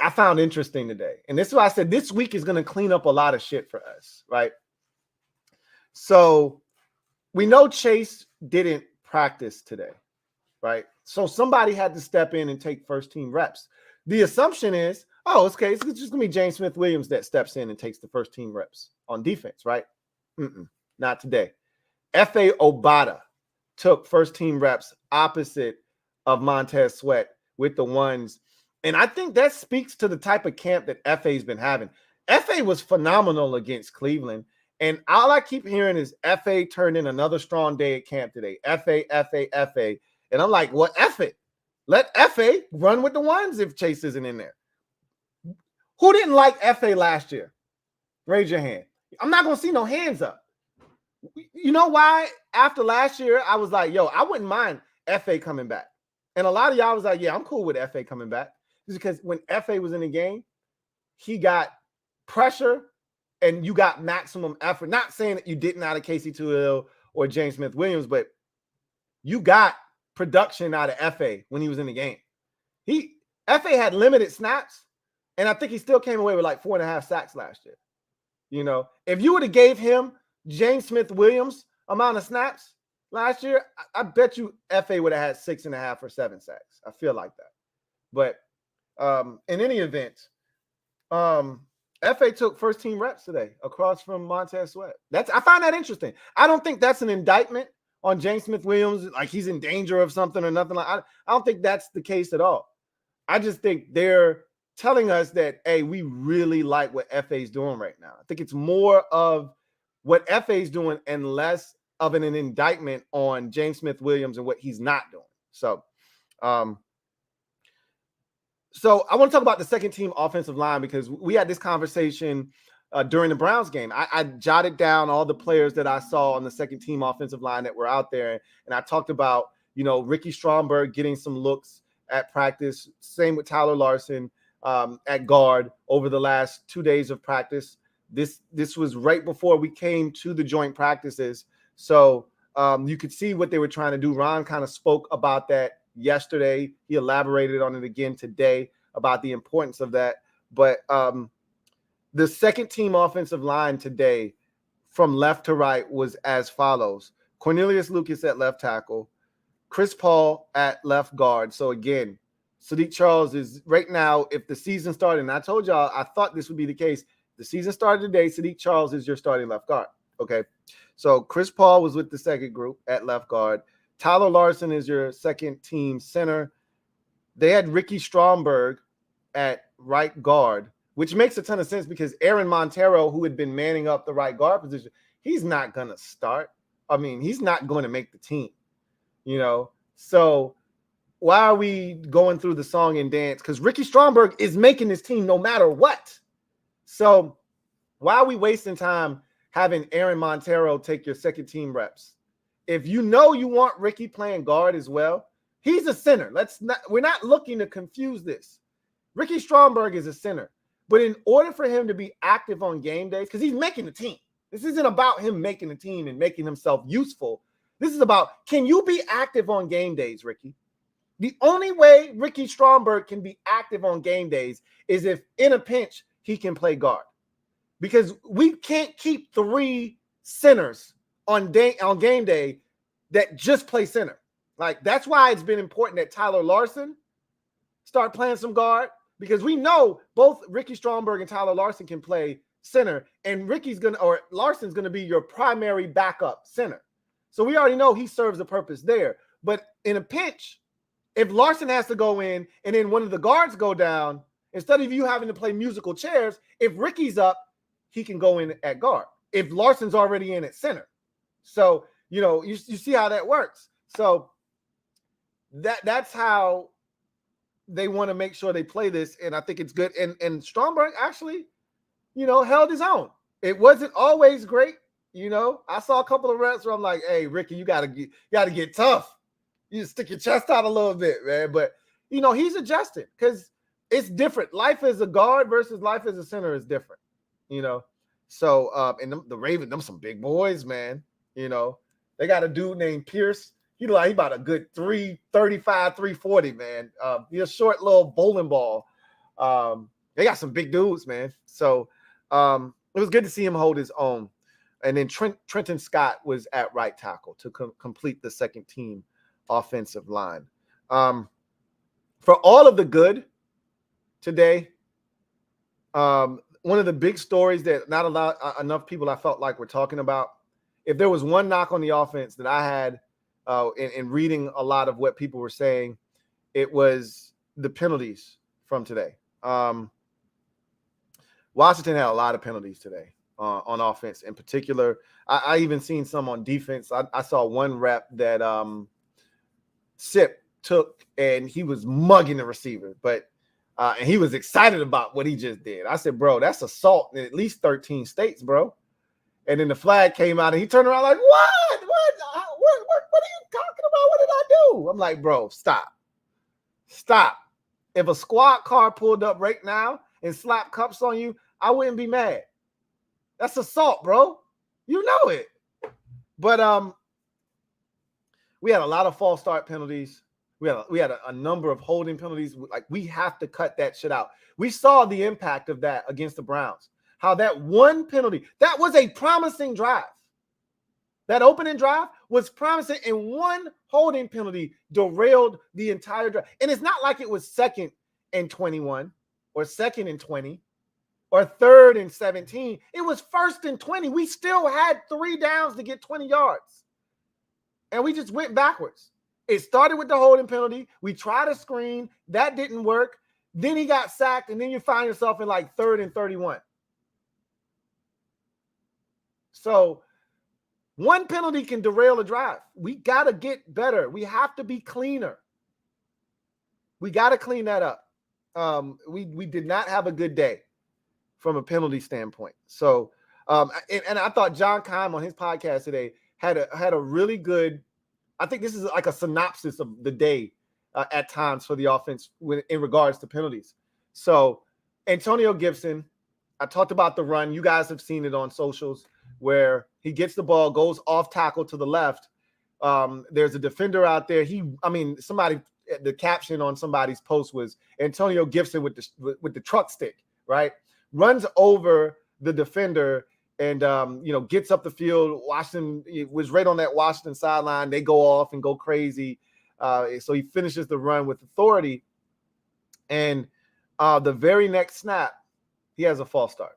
I found interesting today. And this is why I said this week is going to clean up a lot of shit for us, right? So we know Chase didn't practice today, right? So somebody had to step in and take first team reps. The assumption is, it's okay, it's just going to be James Smith-Williams that steps in and takes the first team reps on defense, right? Not today. F.A. Butta took first team reps opposite of Montez Sweat with the ones. And I think that speaks to the type of camp that F.A.'s been having. F.A. was phenomenal against Cleveland. And all I keep hearing is F.A. turned in another strong day at camp today. F.A., F.A., F.A. And I'm like, well, F it. Let F.A. run with the ones if Chase isn't in there. Who didn't like F.A. last year? Raise your hand. I'm not going to see no hands up. You know why? After last year, I was like, I wouldn't mind F.A. coming back. And a lot of y'all was like, I'm cool with F.A. coming back. Just because when F.A. was in the game, he got pressure and you got maximum effort. Not saying that you didn't out of Casey Tuill or James Smith-Williams, but you got production out of F.A. when he was in the game. F.A. had limited snaps, and I think he still came away with like 4.5 sacks last year. If you would have gave him James Smith-Williams amount of snaps last year, I bet you F.A. would have had 6.5 or 7 sacks. I feel like that. But in any event, F.A. took first team reps today across from Montez Sweat. I find that interesting. I don't think that's an indictment on James Smith-Williams, like he's in danger of something or nothing like. I don't think that's the case at all. I just think they're telling us that, hey, we really like what F.A. is doing right now. I think it's more of what F.A. is doing and less of an indictment on James Smith-Williams and what he's not doing. So I want to talk about the second team offensive line because we had this conversation during the Browns game. I jotted down all the players that I saw on the second team offensive line that were out there. And I talked about, Ricky Stromberg getting some looks at practice. Same with Tyler Larson at guard over the last 2 days of practice. This was right before we came to the joint practices. So you could see what they were trying to do. Ron kind of spoke about that yesterday. He elaborated on it again today about the importance of that. But the second team offensive line today from left to right was as follows. Cornelius Lucas at left tackle, Chris Paul at left guard. So again, Sadiq Charles is right now, if the season started, and I told y'all I thought this would be the case. The season started today. Sadiq Charles is your starting left guard. Okay. So Chris Paul was with the second group at left guard. Tyler Larson is your second team center. They had Ricky Stromberg at right guard, which makes a ton of sense because Aaron Montero, who had been manning up the right guard position, he's not going to start. I mean, he's not going to make the team, So why are we going through the song and dance? Because Ricky Stromberg is making this team no matter what. So why are we wasting time having Aaron Montero take your second team reps? If you want Ricky playing guard as well, he's a center. We're not looking to confuse this. Ricky Stromberg is a center. But in order for him to be active on game days, because he's making the team. This isn't about him making the team and making himself useful. This is about, can you be active on game days, Ricky? The only way Ricky Stromberg can be active on game days is if in a pinch, he can play guard. Because we can't keep 3 centers on game day that just play center. Like, that's why it's been important that Tyler Larson start playing some guard. because we know both Ricky Stromberg and Tyler Larson can play center, and Larson's gonna be your primary backup center. So we already know he serves a purpose there. But in a pinch, if Larson has to go in and then one of the guards go down, instead of you having to play musical chairs, if Ricky's up, he can go in at guard. If Larson's already in at center. So, you see how that works. So that's how they want to make sure they play this, and I think it's good. And Stromberg actually, held his own. It wasn't always great. I saw a couple of reps where I'm like, hey, Ricky, you gotta get tough. You stick your chest out a little bit, man. But he's adjusting because it's different. Life as a guard versus life as a center is different. So and the Ravens, them some big boys, man. They got a dude named Pierce. He about a good 335, 340, man. He's a short little bowling ball. They got some big dudes, man. So it was good to see him hold his own. And then Trenton Scott was at right tackle to complete the second team offensive line. For all of the good today, one of the big stories that not enough people I felt like were talking about, if there was one knock on the offense that I had in reading a lot of what people were saying, it was the penalties from today. Washington had a lot of penalties today on offense in particular. I even seen some on defense. I saw one rep that Sip took, and he was mugging the receiver, but and he was excited about what he just did. I said, bro, that's assault in at least 13 states, bro. And then the flag came out, and he turned around like, what are you talking about? What did I do? I'm like, bro, stop. If a squad car pulled up right now and slapped cups on you, I wouldn't be mad. That's assault, bro. You know it. But we had a lot of false start penalties. We had a number of holding penalties. Like, we have to cut that shit out. We saw the impact of that against the Browns. How that one penalty, that was a promising drive. That opening drive was promising, and one holding penalty derailed the entire drive. And it's not like it was 2nd and 21 or 2nd and 20 or 3rd and 17. It was 1st and 20. We still had 3 downs to get 20 yards. And we just went backwards. It started with the holding penalty. We tried a screen. That didn't work. Then he got sacked, and then you find yourself in like 3rd and 31. So one penalty can derail a drive. We got to get better. We have to be cleaner. We got to clean that up. We did not have a good day from a penalty standpoint. So, and I thought John Keim on his podcast today had a really good, I think this is like a synopsis of the day at times for the offense in regards to penalties. So Antonio Gibson, I talked about the run. You guys have seen it on socials where he gets the ball, goes off tackle to the left. There's a defender out there. The caption on somebody's post was Antonio Gibson with the truck stick, right? Runs over the defender and gets up the field. Washington was right on that Washington sideline. They go off and go crazy. So he finishes the run with authority. And the very next snap, he has a false start.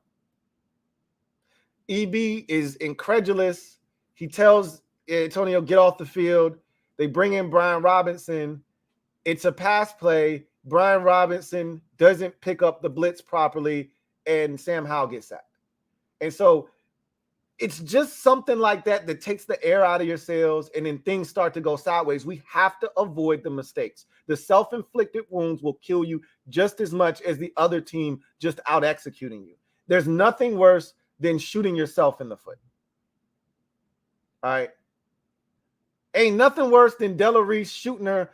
EB is incredulous. He tells Antonio, get off the field. They bring in Brian Robinson. It's a pass play. Brian Robinson doesn't pick up the blitz properly, and Sam Howell gets sacked. And so it's just something like that takes the air out of your sails, and then things start to go sideways. We have to avoid the mistakes. The self-inflicted wounds will kill you just as much as the other team just out-executing you. There's nothing worse than shooting yourself in the foot. All right. Ain't nothing worse than Della Reese shooting her,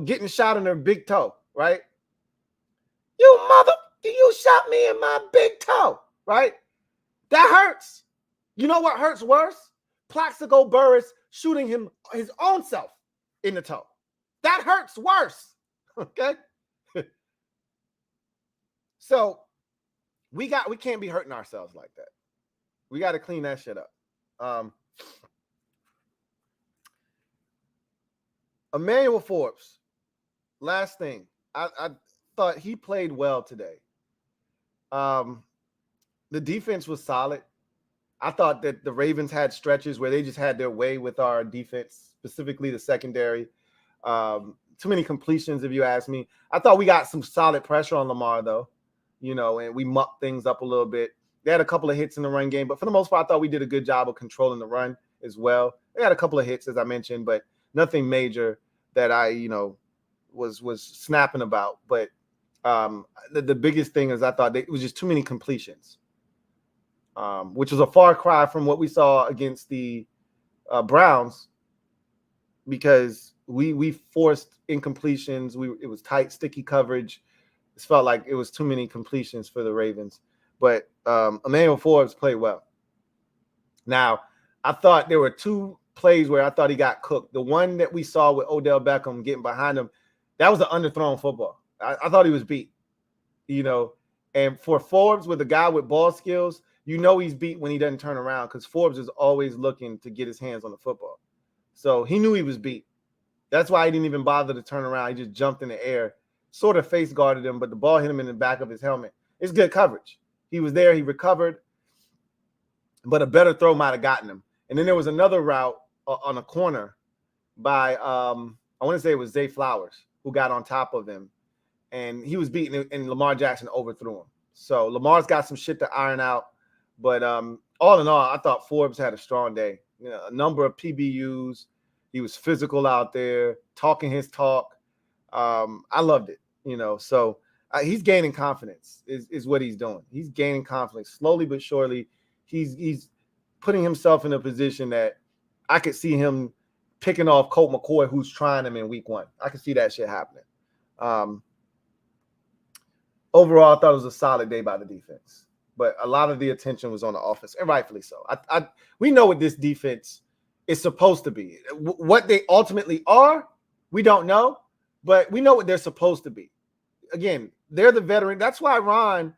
getting shot in her big toe, right? You shot me in my big toe, right? That hurts. You know what hurts worse? Plaxico Burress shooting him his own self in the toe. That hurts worse. Okay. So we can't be hurting ourselves like that. We got to clean that shit up. Emmanuel Forbes. Last thing. thought he played well today. The defense was solid. I thought that the Ravens had stretches where they just had their way with our defense, specifically the secondary. Too many completions, if you ask me. I thought we got some solid pressure on Lamar, though, and we mucked things up a little bit. They had a couple of hits in the run game, but for the most part, I thought we did a good job of controlling the run as well. They had a couple of hits, as I mentioned, but nothing major that I, was snapping about. But the biggest thing is I thought it was just too many completions, which was a far cry from what we saw against the Browns, because we forced incompletions. It was tight, sticky coverage. It felt like it was too many completions for the Ravens. But Emmanuel Forbes played well. Now, I thought there were two plays where I thought he got cooked. The one that we saw with Odell Beckham getting behind him, that was an underthrown football. I thought he was beat, And for Forbes, with a guy with ball skills, he's beat when he doesn't turn around, because Forbes is always looking to get his hands on the football. So he knew he was beat. That's why he didn't even bother to turn around. He just jumped in the air, sort of face guarded him, but the ball hit him in the back of his helmet. It's good coverage. He was there. He recovered, but a better throw might have gotten him. And then there was another route on a corner by, I want to say it was Zay Flowers, who got on top of him. And he was beaten, and Lamar Jackson overthrew him. So Lamar's got some shit to iron out. But all in all, I thought Forbes had a strong day. A number of PBUs. He was physical out there, talking his talk. I loved it, So he's gaining confidence is what he's doing. He's gaining confidence slowly but surely. He's putting himself in a position that I could see him picking off Colt McCoy, who's trying him in week 1. I could see that shit happening. Overall, I thought it was a solid day by the defense, but a lot of the attention was on the offense, and rightfully so. We know what this defense is supposed to be. What they ultimately are, we don't know, but we know what they're supposed to be. Again, they're the veteran. That's why Ron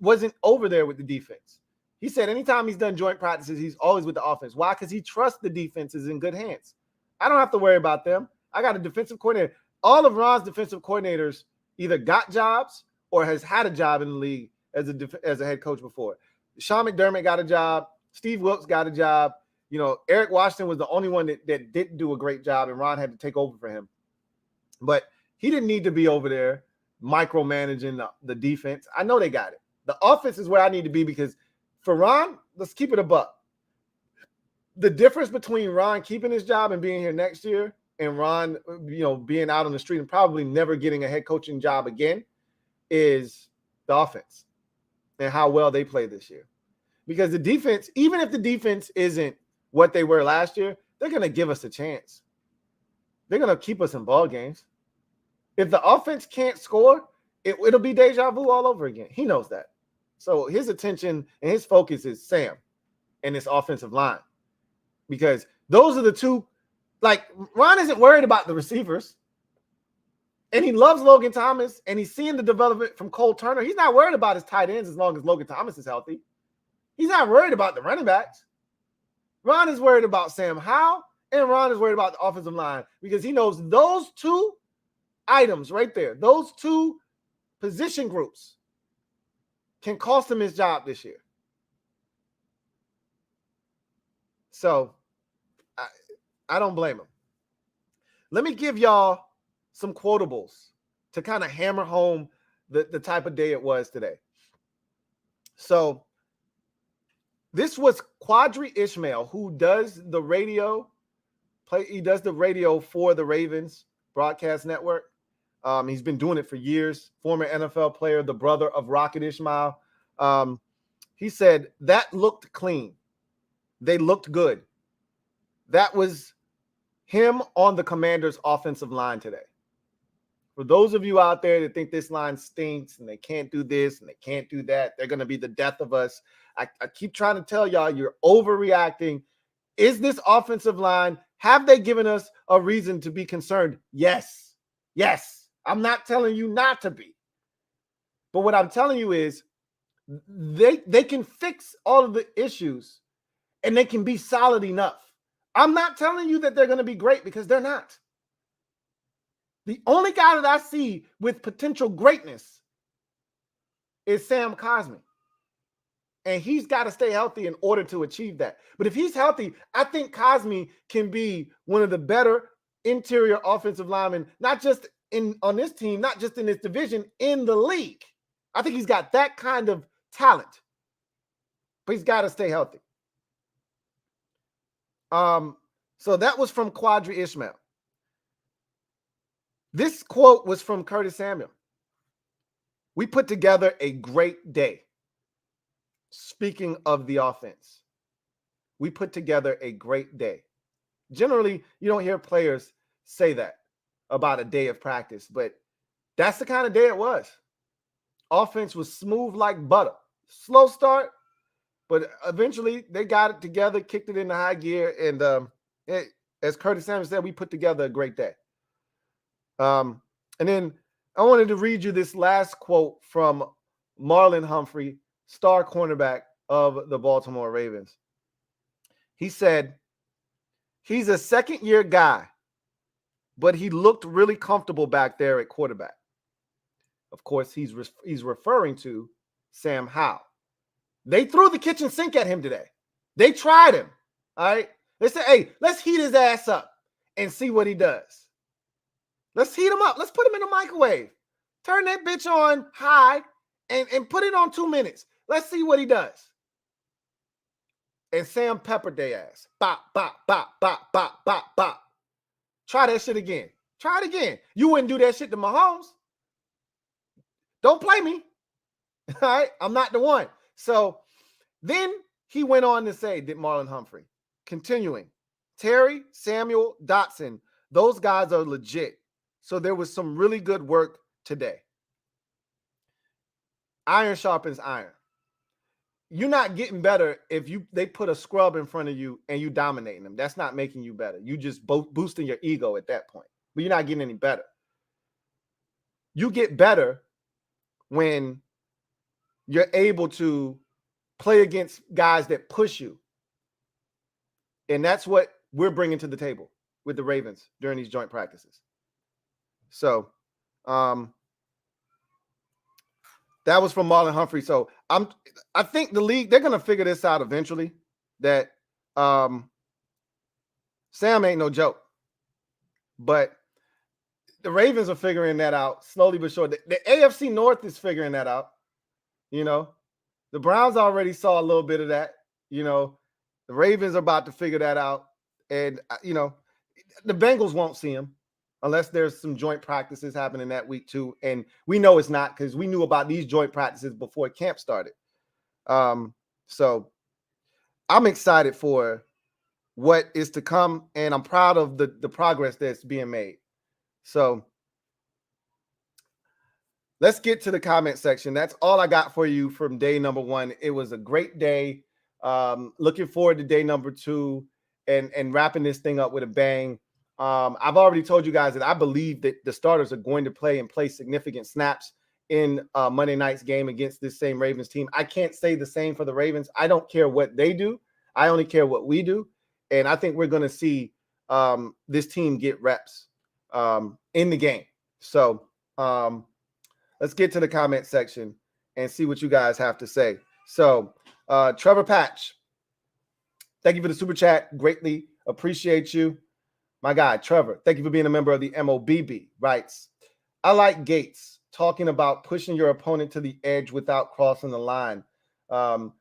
wasn't over there with the defense. He said anytime he's done joint practices, he's always with the offense. Why? Because he trusts the defense is in good hands. I don't have to worry about them. I got a defensive coordinator. All of Ron's defensive coordinators either got jobs or has had a job in the league as a head coach before. Sean McDermott got a job. Steve Wilkes got a job. Eric Washington was the only one that didn't do a great job, and Ron had to take over for him. But he didn't need to be over there micromanaging the defense. I know they got it. The offense is where I need to be, because for Ron, let's keep it a buck. The difference between Ron keeping his job and being here next year and Ron, being out on the street and probably never getting a head coaching job again is the offense and how well they play this year. Because the defense, even if the defense isn't what they were last year, they're going to give us a chance. They're going to keep us in ball games. If the offense can't score, it'll be deja vu all over again. He knows that. So his attention and his focus is Sam and this offensive line, because those are the two. Like, Ron isn't worried about the receivers, and he loves Logan Thomas, and he's seeing the development from Cole Turner. He's not worried about his tight ends as long as Logan Thomas is healthy. He's not worried about the running backs. Ron is worried about Sam Howell, and Ron is worried about the offensive line, because he knows those two items right there, those two position groups, can cost him his job this year. So I don't blame him. Let me give y'all some quotables to kind of hammer home the type of day it was today. So this was Quadri Ishmael, who does the radio. He does the radio for the Ravens broadcast network. He's been doing it for years. Former NFL player, the brother of Rocket Ishmael. He said that looked clean. They looked good. That was him on the Commanders' offensive line today. For those of you out there that think this line stinks and they can't do this and they can't do that, they're going to be the death of us. I keep trying to tell y'all, you're overreacting. Is this offensive line, have they given us a reason to be concerned? Yes. Yes. I'm not telling you not to be. But what I'm telling you is they can fix all of the issues and they can be solid enough. I'm not telling you that they're going to be great, because they're not. The only guy that I see with potential greatness is Sam Cosmi. And he's got to stay healthy in order to achieve that. But if he's healthy, I think Cosmi can be one of the better interior offensive linemen, not just on this team, not just in this division, in the league. I think he's got that kind of talent. But he's got to stay healthy. So that was from Quadri Ishmael. This quote was from Curtis Samuel. We put together a great day. Speaking of the offense, we put together a great day. Generally, you don't hear players say that about a day of practice, but that's the kind of day it was. Offense was smooth like butter. Slow start, but eventually they got it together, kicked it into high gear, and as Curtis Samuel said, we put together a great day. And then I wanted to read you this last quote from Marlon Humphrey, star cornerback of the Baltimore Ravens. He said, he's a second-year guy, but he looked really comfortable back there at quarterback. Of course, he's referring to Sam Howell. They threw the kitchen sink at him today. They tried him, all right? They said, hey, let's heat his ass up and see what he does. Let's heat him up. Let's put him in the microwave. Turn that bitch on high and put it on 2 minutes. Let's see what he does. And Sam peppered their ass. Bop, bop, bop, bop, bop, bop, bop. Try that shit again. Try it again. You wouldn't do that shit to Mahomes. Don't play me. All right? I'm not the one. So then he went on to say, did Marlon Humphrey, continuing, Terry, Samuel, Dotson, those guys are legit. So there was some really good work today. Iron sharpens iron. You're not getting better if they put a scrub in front of you and you dominating them. That's not making you better. You just boosting your ego at that point. But you're not getting any better. You get better when you're able to play against guys that push you. And that's what we're bringing to the table with the Ravens during these joint practices. So, that was from Marlon Humphrey. So I think the league, they're going to figure this out eventually, that Sam ain't no joke. But the Ravens are figuring that out slowly but surely. The AFC North is figuring that out. You know, the Browns already saw a little bit of that. You know, the Ravens are about to figure that out. And, you know, the Bengals won't see him unless there's some joint practices happening that week too. And we know it's not, because we knew about these joint practices before camp started. So I'm excited for what is to come, and I'm proud of the progress that's being made. So let's get to the comment section. That's all I got for you from day number 1. It was a great day. Looking forward to day number 2 and wrapping this thing up with a bang. I've already told you guys that I believe that the starters are going to play significant snaps in Monday night's game against this same Ravens team. I can't say the same for the Ravens. I don't care what they do. I only care what we do. And I think we're going to see this team get reps in the game. So let's get to the comment section and see what you guys have to say. So Trevor Patch, thank you for the super chat. Greatly appreciate you. My guy, Trevor, thank you for being a member of the MOBB, writes, I like Gates talking about pushing your opponent to the edge without crossing the line.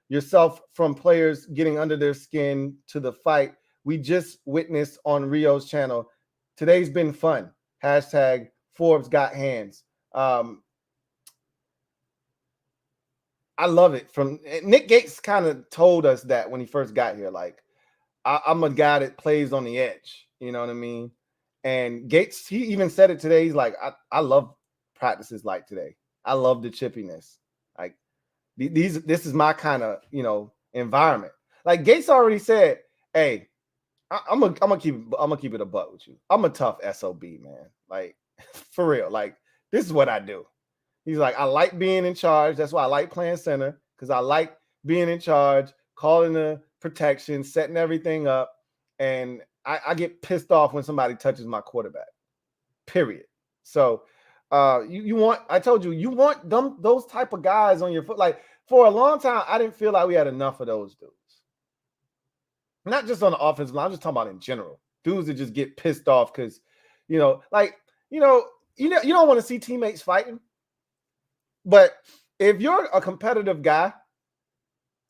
Yourself from players getting under their skin to the fight we just witnessed on Rio's channel. Today's been fun. Hashtag Forbes got hands. I love it. From Nick Gates kind of told us that when he first got here, like, I'm a guy that plays on the edge. You know what I mean? And Gates, he even said it today. He's like, I love practices like today. I love the chippiness. Like this is my kind of, you know, environment. Like Gates already said, hey, I'm gonna keep it a buck with you. I'm a tough SOB, man. Like for real. Like this is what I do. He's like, I like being in charge. That's why I like playing center, because I like being in charge, calling the protection, setting everything up, and I get pissed off when somebody touches my quarterback, period. So you want, I told you, you want those type of guys on your foot. Like for a long time, I didn't feel like we had enough of those dudes. Not just on the offensive line, I'm just talking about in general. Dudes that just get pissed off because, you don't want to see teammates fighting. But if you're a competitive guy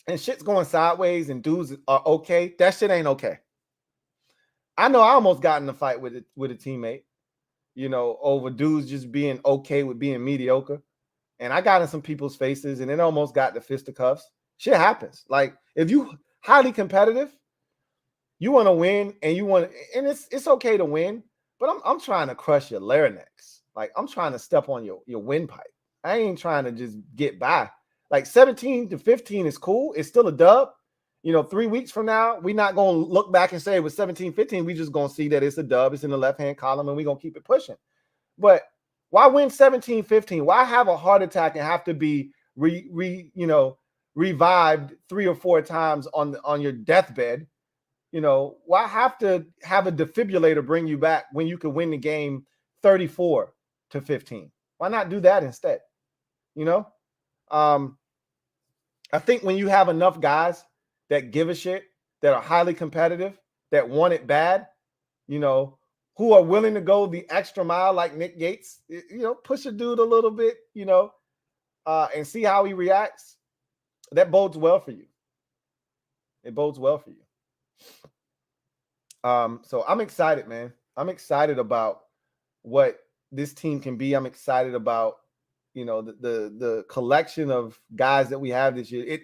and shit's going sideways and dudes are okay, that shit ain't okay. I know I almost got in a fight with a teammate, over dudes just being okay with being mediocre. And I got in some people's faces and it almost got the fisticuffs. Shit happens. Like if you highly competitive, you want to win and and it's okay to win, but I'm trying to crush your larynx. Like I'm trying to step on your windpipe. I ain't trying to just get by. Like 17-15 is cool. It's still a dub. 3 weeks from now, we're not going to look back and say it was 17-15. We just going to see that it's a dub. It's in the left-hand column, and we're going to keep it pushing. But why win 17-15? Why have a heart attack and have to be revived 3 or 4 times on your deathbed? Why have to have a defibrillator bring you back when you could win the game 34-15? Why not do that instead? I think when you have enough guys that give a shit, that are highly competitive, that want it bad, who are willing to go the extra mile like Nick Gates, push a dude a little bit, and see how he reacts, that bodes well for you. It bodes well for you. So I'm excited, man. I'm excited about what this team can be. I'm excited about, the collection of guys that we have this year.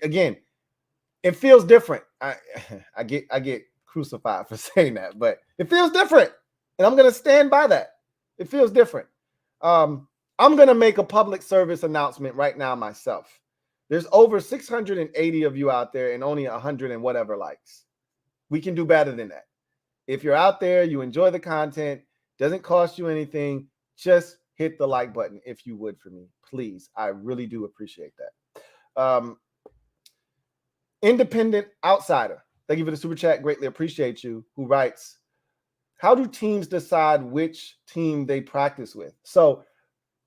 It feels different. I get crucified for saying that, but it feels different. And I'm going to stand by that. It feels different. I'm going to make a public service announcement right now myself. There's over 680 of you out there and only 100 and whatever likes. We can do better than that. If you're out there, you enjoy the content, doesn't cost you anything, just hit the like button if you would for me. Please. I really do appreciate that. Independent Outsider, thank you for the super chat. Greatly appreciate you. Who writes, how do teams decide which team they practice with? So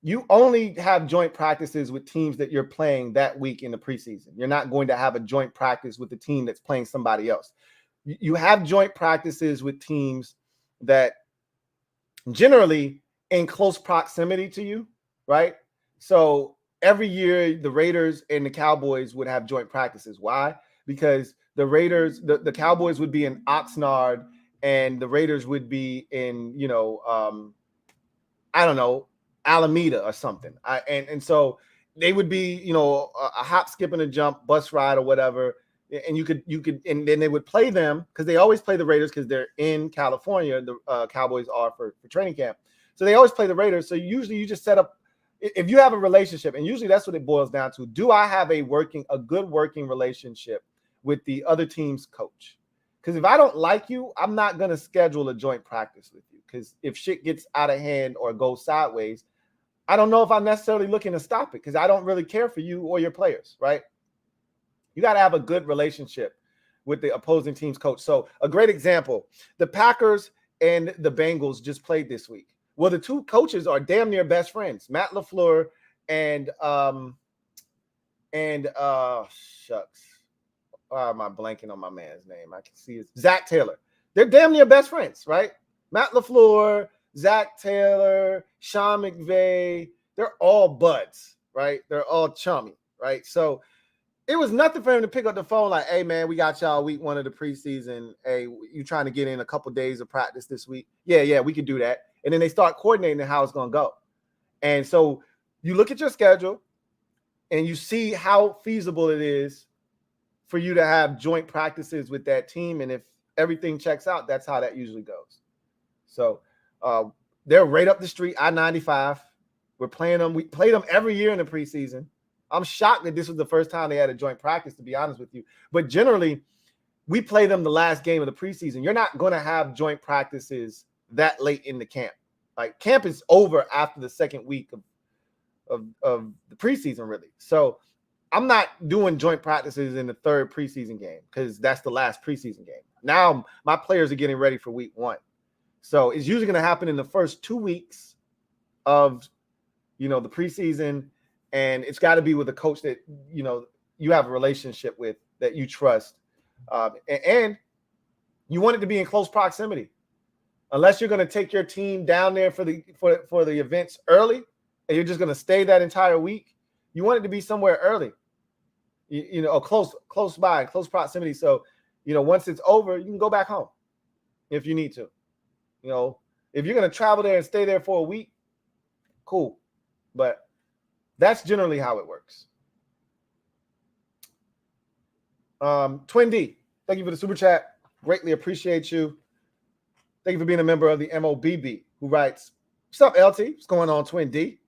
you only have joint practices with teams that you're playing that week in the preseason. You're not going to have a joint practice with the team that's playing somebody else. You have joint practices with teams that generally in close proximity to you, right? So every year the Raiders and the Cowboys would have joint practices. Why? Because the Raiders, the Cowboys would be in Oxnard and the Raiders would be in, I don't know, Alameda or something. And so they would be, a hop, skip, and a jump bus ride or whatever. And you could, and then they would play them because they always play the Raiders because they're in California. The Cowboys are for training camp. So they always play the Raiders. So usually you just set up, if you have a relationship, and usually that's what it boils down to. Do I have a good working relationship with the other team's coach? Because if I don't like you, I'm not going to schedule a joint practice with you. Because if shit gets out of hand or goes sideways, I don't know if I'm necessarily looking to stop it because I don't really care for you or your players, right? You got to have a good relationship with the opposing team's coach. So a great example, the Packers and the Bengals just played this week. Well, the two coaches are damn near best friends, Matt LaFleur and shucks. Why am I blanking on my man's name? I can see it's Zach Taylor. They're damn near best friends, right? Matt LaFleur, Zach Taylor, Sean McVay, they're all buds, right? They're all chummy, right? So it was nothing for him to pick up the phone like, hey, man, we got y'all week 1 of the preseason. Hey, you trying to get in a couple days of practice this week? Yeah, we can do that. And then they start coordinating how it's going to go. And so you look at your schedule and you see how feasible it is for you to have joint practices with that team. And if everything checks out, that's how that usually goes. So they're right up the street, I-95. We're playing them. We play them every year in the preseason. I'm shocked that this was the first time they had a joint practice, to be honest with you. But generally, we play them the last game of the preseason. You're not going to have joint practices that late in the camp. Like camp is over after the second week of the preseason, really. So I'm not doing joint practices in the third preseason game because that's the last preseason game. Now my players are getting ready for week 1. So it's usually going to happen in the first 2 weeks of, the preseason, and it's got to be with a coach that, you have a relationship with, that you trust. And you want it to be in close proximity. Unless you're going to take your team down there for the events early, and you're just going to stay that entire week, you want it to be somewhere early, or close by, close proximity. So, once it's over, you can go back home if you need to. If you're going to travel there and stay there for a week, cool. But that's generally how it works. Twin D, thank you for the super chat. Greatly appreciate you. Thank you for being a member of the MOBB, who writes, "What's up, LT? What's going on, Twin D?"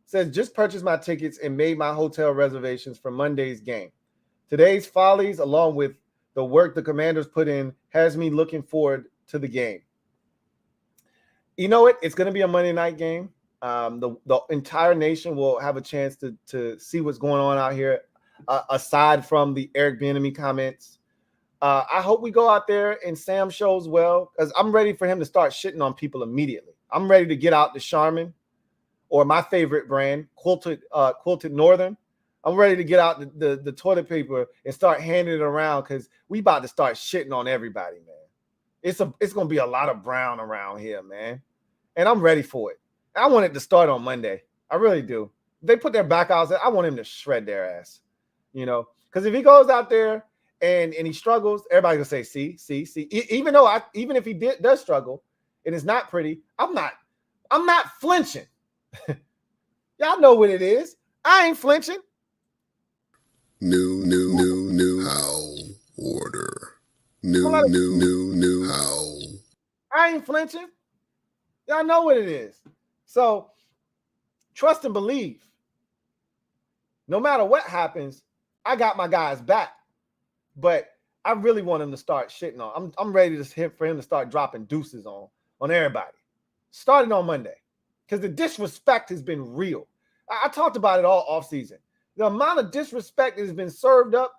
Says, "Just purchased my tickets and made my hotel reservations for Monday's game. Today's follies, along with the work the Commanders put in, has me looking forward to the game." You know what? It's going to be a Monday night game. The entire nation will have a chance to see what's going on out here, aside from the Eric Bieniemy comments. I hope we go out there and Sam shows well, because I'm ready for him to start shitting on people immediately. I'm ready to get out the Charmin, or my favorite brand, Quilted Northern. I'm ready to get out the toilet paper and start handing it around, because we about to start shitting on everybody, man. It's going to be a lot of brown around here, man. And I'm ready for it. I want it to start on Monday. I really do. If they put their back out, I want him to shred their ass, because if he goes out there and he struggles, everybody's gonna say, see. Even if he does struggle and it's not pretty, I'm not flinching. Y'all know what it is. I ain't flinching. New how order. New how. I ain't flinching. Y'all know what it is. So trust and believe. No matter what happens, I got my guys back. But I really want him to start shitting on. I'm ready for him to start dropping deuces on everybody, starting on Monday, because the disrespect has been real. I talked about it all offseason. The amount of disrespect that has been served up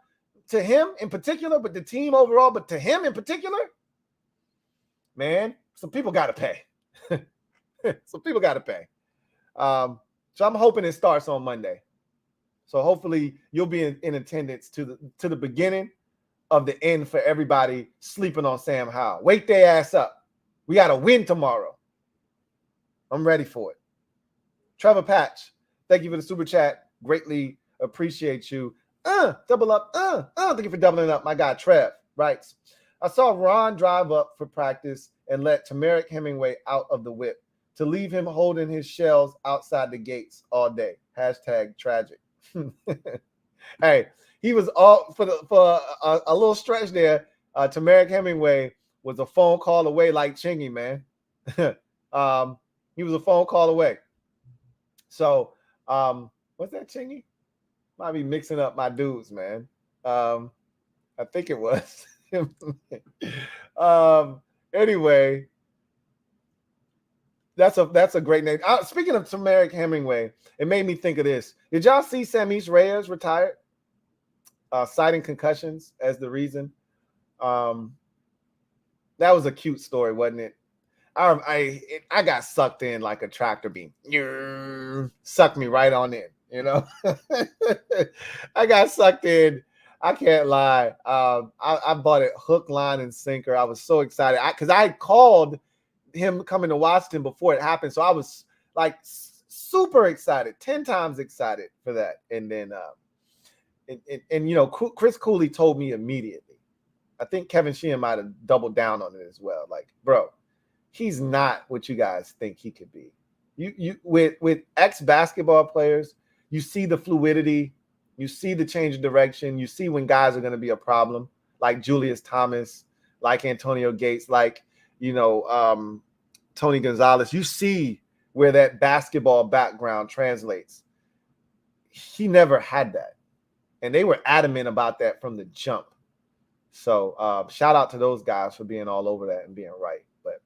to him in particular, but the team overall, but to him in particular, man, some people got to pay. Some people got to pay. So I'm hoping it starts on Monday. So hopefully you'll be in attendance to the beginning of the end for everybody sleeping on Sam Howell. Wake their ass up. We got to win tomorrow. I'm ready for it. Trevor Patch, thank you for the super chat. Greatly appreciate you. Double up. Thank you for doubling up. My guy Trev writes, "I saw Ron drive up for practice and let Tamarick Hemingway out of the whip to leave him holding his shells outside the gates all day. #tragic." Hey, he was all for a little stretch there. Tamarick Hemingway was a phone call away, like Chingy, man. He was a phone call away. So, what's that, Chingy? Might be mixing up my dudes, man. I think it was. Anyway, that's a great name. Speaking of Tamarick Hemingway, it made me think of this. Did y'all see Samis Reyes retired? Citing concussions as the reason. That was a cute story, wasn't it? I got sucked in like a tractor beam. Sucked me right on in, I got sucked in. I can't lie. I bought it hook, line, and sinker. I was so excited because I called him coming to Washington before it happened. So I was like super excited, 10 times excited for that. And then Chris Cooley told me immediately. I think Kevin Sheehan might have doubled down on it as well. Like, bro, he's not what you guys think he could be. You with ex-basketball players, you see the fluidity, you see the change of direction, you see when guys are going to be a problem, like Julius Thomas, like Antonio Gates, like Tony Gonzalez. You see where that basketball background translates. He never had that. And they were adamant about that from the jump. So shout out to those guys for being all over that and being right. But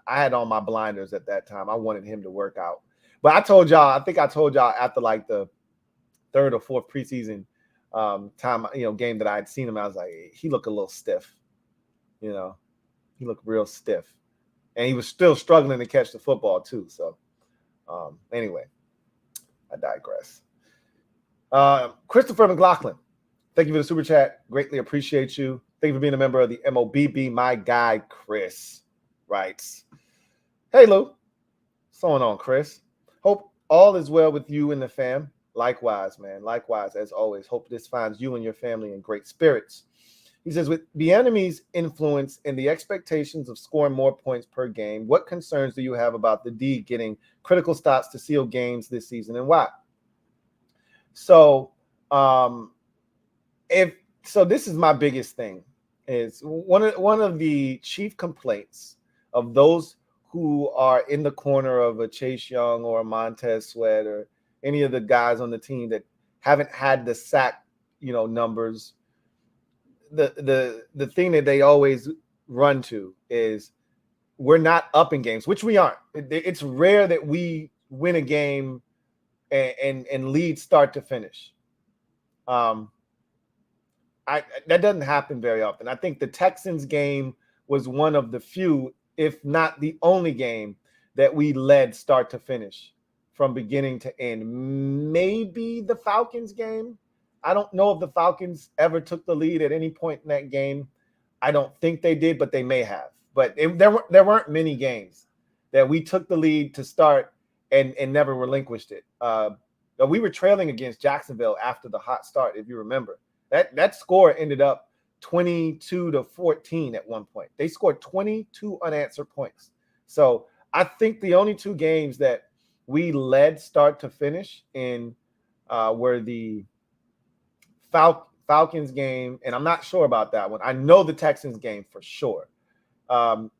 I had on my blinders at that time. I wanted him to work out. But I told y'all after like the third or fourth preseason game that I had seen him, I was like, he looked a little stiff. He looked real stiff. And he was still struggling to catch the football too. So Anyway, I digress. Christopher McLaughlin, thank you for the super chat. Greatly appreciate you. Thank you for being a member of the MOBB. My guy, Chris, writes, hey, Lou. What's going on, Chris? Hope all is well with you and the fam. Likewise, man. Likewise, as always. Hope this finds you and your family in great spirits. He says, with the enemy's influence and the expectations of scoring more points per game, what concerns do you have about the D getting critical stops to seal games this season, and why? So, this is my biggest thing. Is one of the chief complaints of those who are in the corner of a Chase Young or a Montez Sweat or any of the guys on the team that haven't had the sack, numbers. The thing that they always run to is we're not up in games, which we aren't. It's rare that we win a game and lead start to finish. That doesn't happen very often. I think the Texans game was one of the few, if not the only game that we led start to finish from beginning to end. Maybe the Falcons game. I don't know if the Falcons ever took the lead at any point in that game. I don't think they did, but they may have. But there weren't many games that we took the lead to start and never relinquished it. We were trailing against Jacksonville after the hot start, if you remember. That score ended up 22-14 at one point. They scored 22 unanswered points. So I think the only two games that we led start to finish in were the Falcons game, and I'm not sure about that one. I know the Texans game for sure.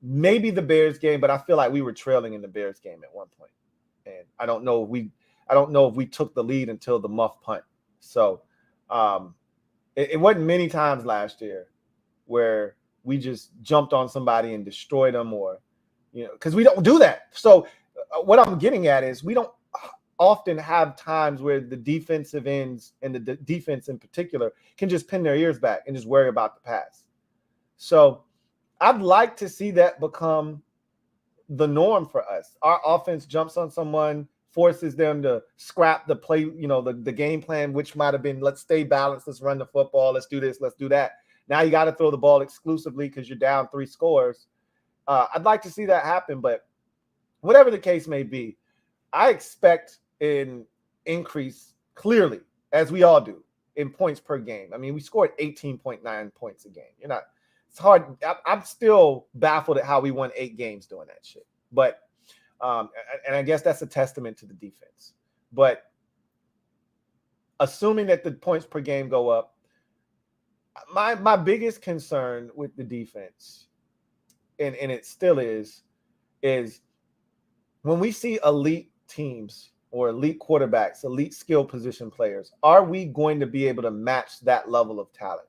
Maybe the Bears game, but I feel like we were trailing in the Bears game at one point. And I don't know if we took the lead until the muff punt. So it wasn't many times last year where we just jumped on somebody and destroyed them, or because we don't do that. So what I'm getting at is we don't often have times where the defensive ends and the defense in particular can just pin their ears back and just worry about the pass. So I'd like to see that become the norm for us. Our offense jumps on someone, forces them to scrap the play, the game plan, which might have been, let's stay balanced, let's run the football, let's do this, let's do that. Now you got to throw the ball exclusively because you're down 3 scores. I'd like to see that happen, but whatever the case may be, I expect an increase clearly, as we all do, in points per game. I mean, we scored 18.9 points a game. It's hard. I'm still baffled at how we won 8 games doing that shit. But, and I guess that's a testament to the defense. But assuming that the points per game go up, my biggest concern with the defense, and it still is when we see elite teams or elite quarterbacks, elite skill position players, are we going to be able to match that level of talent?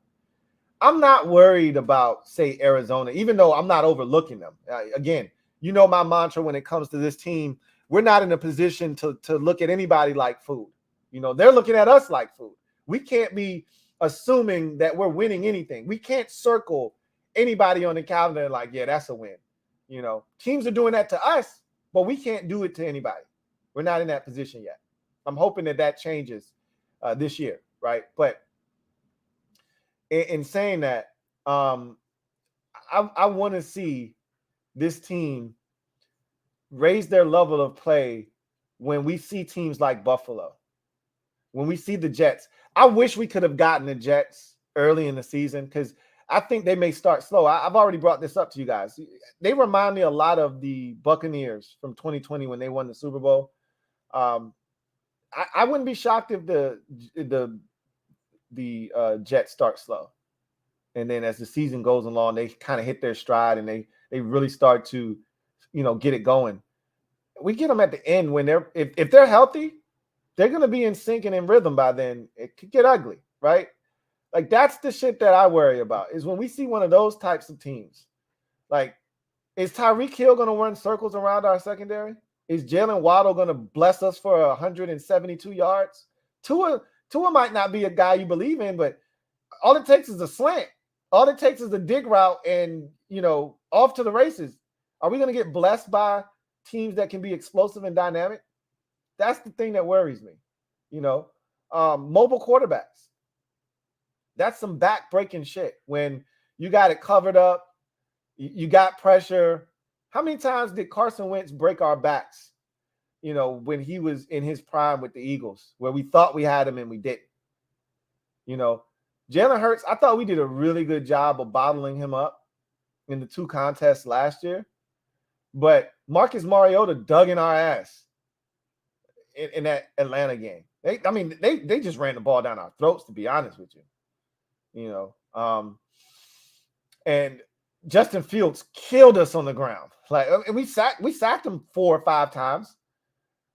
I'm not worried about, say, Arizona, even though I'm not overlooking them. Again, my mantra when it comes to this team, we're not in a position to look at anybody like food. They're looking at us like food. We can't be assuming that we're winning anything. We can't circle anybody on the calendar like, yeah, that's a win. Teams are doing that to us, but we can't do it to anybody. We're not in that position yet. I'm hoping that changes this year, right? But in saying that, I want to see this team raise their level of play when we see teams like Buffalo, when we see the Jets. I wish we could have gotten the Jets early in the season because I think they may start slow. I've already brought this up to you guys. They remind me a lot of the Buccaneers from 2020 when they won the Super Bowl. I wouldn't be shocked if the Jets start slow, and then as the season goes along, they kind of hit their stride and they really start to, get it going. We get them at the end when if they're healthy, they're going to be in sync and in rhythm by then. It could get ugly, right? Like that's the shit that I worry about is when we see one of those types of teams. Like, is Tyreek Hill going to run circles around our secondary? Is Jalen Waddle going to bless us for 172 yards? Tua might not be a guy you believe in, but all it takes is a slant. All it takes is a dig route and, off to the races. Are we going to get blessed by teams that can be explosive and dynamic? That's the thing that worries me. Mobile quarterbacks. That's some back-breaking shit. When you got it covered up, you got pressure. How many times did Carson Wentz break our backs, when he was in his prime with the Eagles, where we thought we had him and we didn't? Jalen Hurts, I thought we did a really good job of bottling him up in the 2 contests last year. But Marcus Mariota dug in our ass in that Atlanta game. They just ran the ball down our throats, to be honest with you. And Justin Fields killed us on the ground. And we sacked him 4 or 5 times,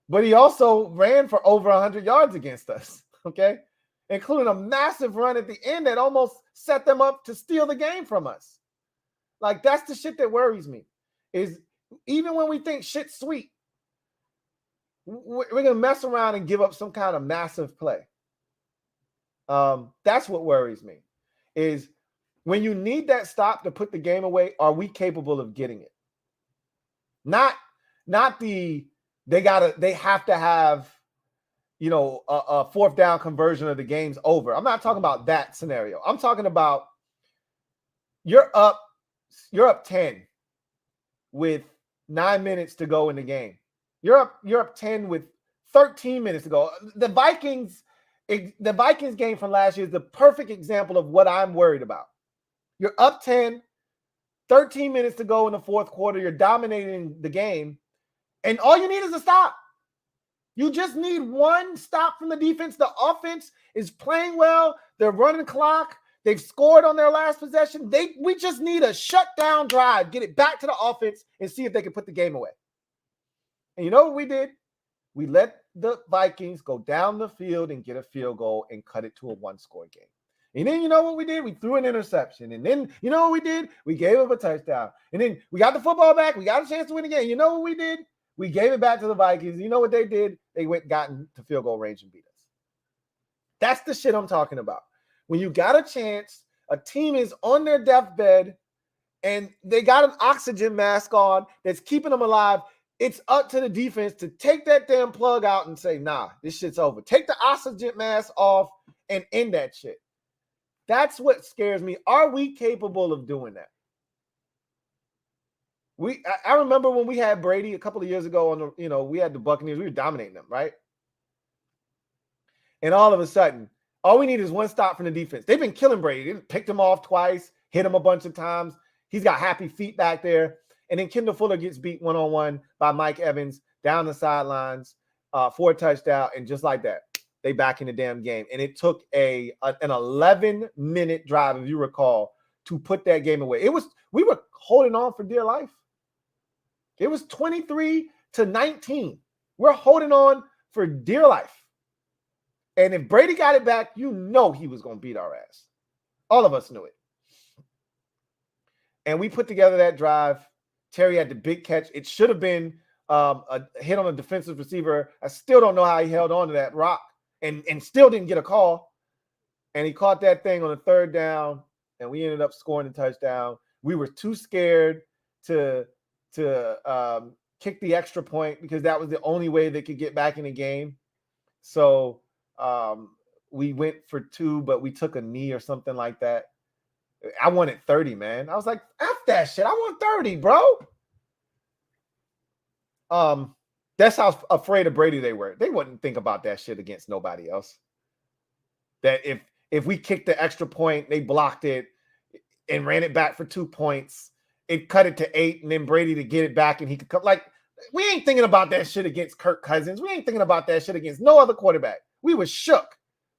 but he also ran for over 100 yards against us, okay? Including a massive run at the end that almost set them up to steal the game from us. That's the shit that worries me, is even when we think shit's sweet, we're going to mess around and give up some kind of massive play. That's what worries me, is when you need that stop to put the game away, are we capable of getting it? Not they have to have, a 4th down conversion of the game's over. I'm not talking about that scenario. I'm talking about you're up 10 with 9 minutes to go in the game. You're up 10 with 13 minutes to go. The Vikings game from last year is the perfect example of what I'm worried about. You're up 10, 13 minutes to go in the 4th quarter. You're dominating the game, and all you need is a stop. You just need one stop from the defense. The offense is playing well. They're running clock. They've scored on their last possession. We just need a shutdown drive, get it back to the offense, and see if they can put the game away. And you know what we did? We let the Vikings go down the field and get a field goal and cut it to a 1-score game. And then you know what we did? We threw an interception. And then you know what we did? We gave up a touchdown. And then we got the football back. We got a chance to win the game. You know what we did? We gave it back to the Vikings. You know what they did? They got into field goal range and beat us. That's the shit I'm talking about. When you got a chance, a team is on their deathbed, and they got an oxygen mask on that's keeping them alive, it's up to the defense to take that damn plug out and say, nah, this shit's over. Take the oxygen mask off and end that shit. That's what scares me. Are we capable of doing that? I remember when we had Brady a couple of years ago we had the Buccaneers, we were dominating them, right? And all of a sudden, all we need is one stop from the defense. They've been killing Brady. They picked him off twice, hit him a bunch of times. He's got happy feet back there. And then Kendall Fuller gets beat one-on-one by Mike Evans down the sidelines for a touchdown. And just like that, they back in the damn game. And it took an 11-minute drive, if you recall, to put that game away. We were holding on for dear life. It was 23-19. We're holding on for dear life. And if Brady got it back, he was going to beat our ass. All of us knew it. And we put together that drive. Terry had the big catch. It should have been a hit on a defensive receiver. I still don't know how he held on to that rock and still didn't get a call. And he caught that thing on a 3rd down, and we ended up scoring a touchdown. We were too scared to kick the extra point because that was the only way they could get back in the game. So we went for 2, but we took a knee or something like that. I wanted 30, man. I was like, F that shit. I want 30, bro. That's how afraid of Brady they were. They wouldn't think about that shit against nobody else. That if we kicked the extra point, they blocked it and ran it back for 2 points, it cut it to 8, and then Brady to get it back and he could come. Like, we ain't thinking about that shit against Kirk Cousins. We ain't thinking about that shit against no other quarterback. We were shook.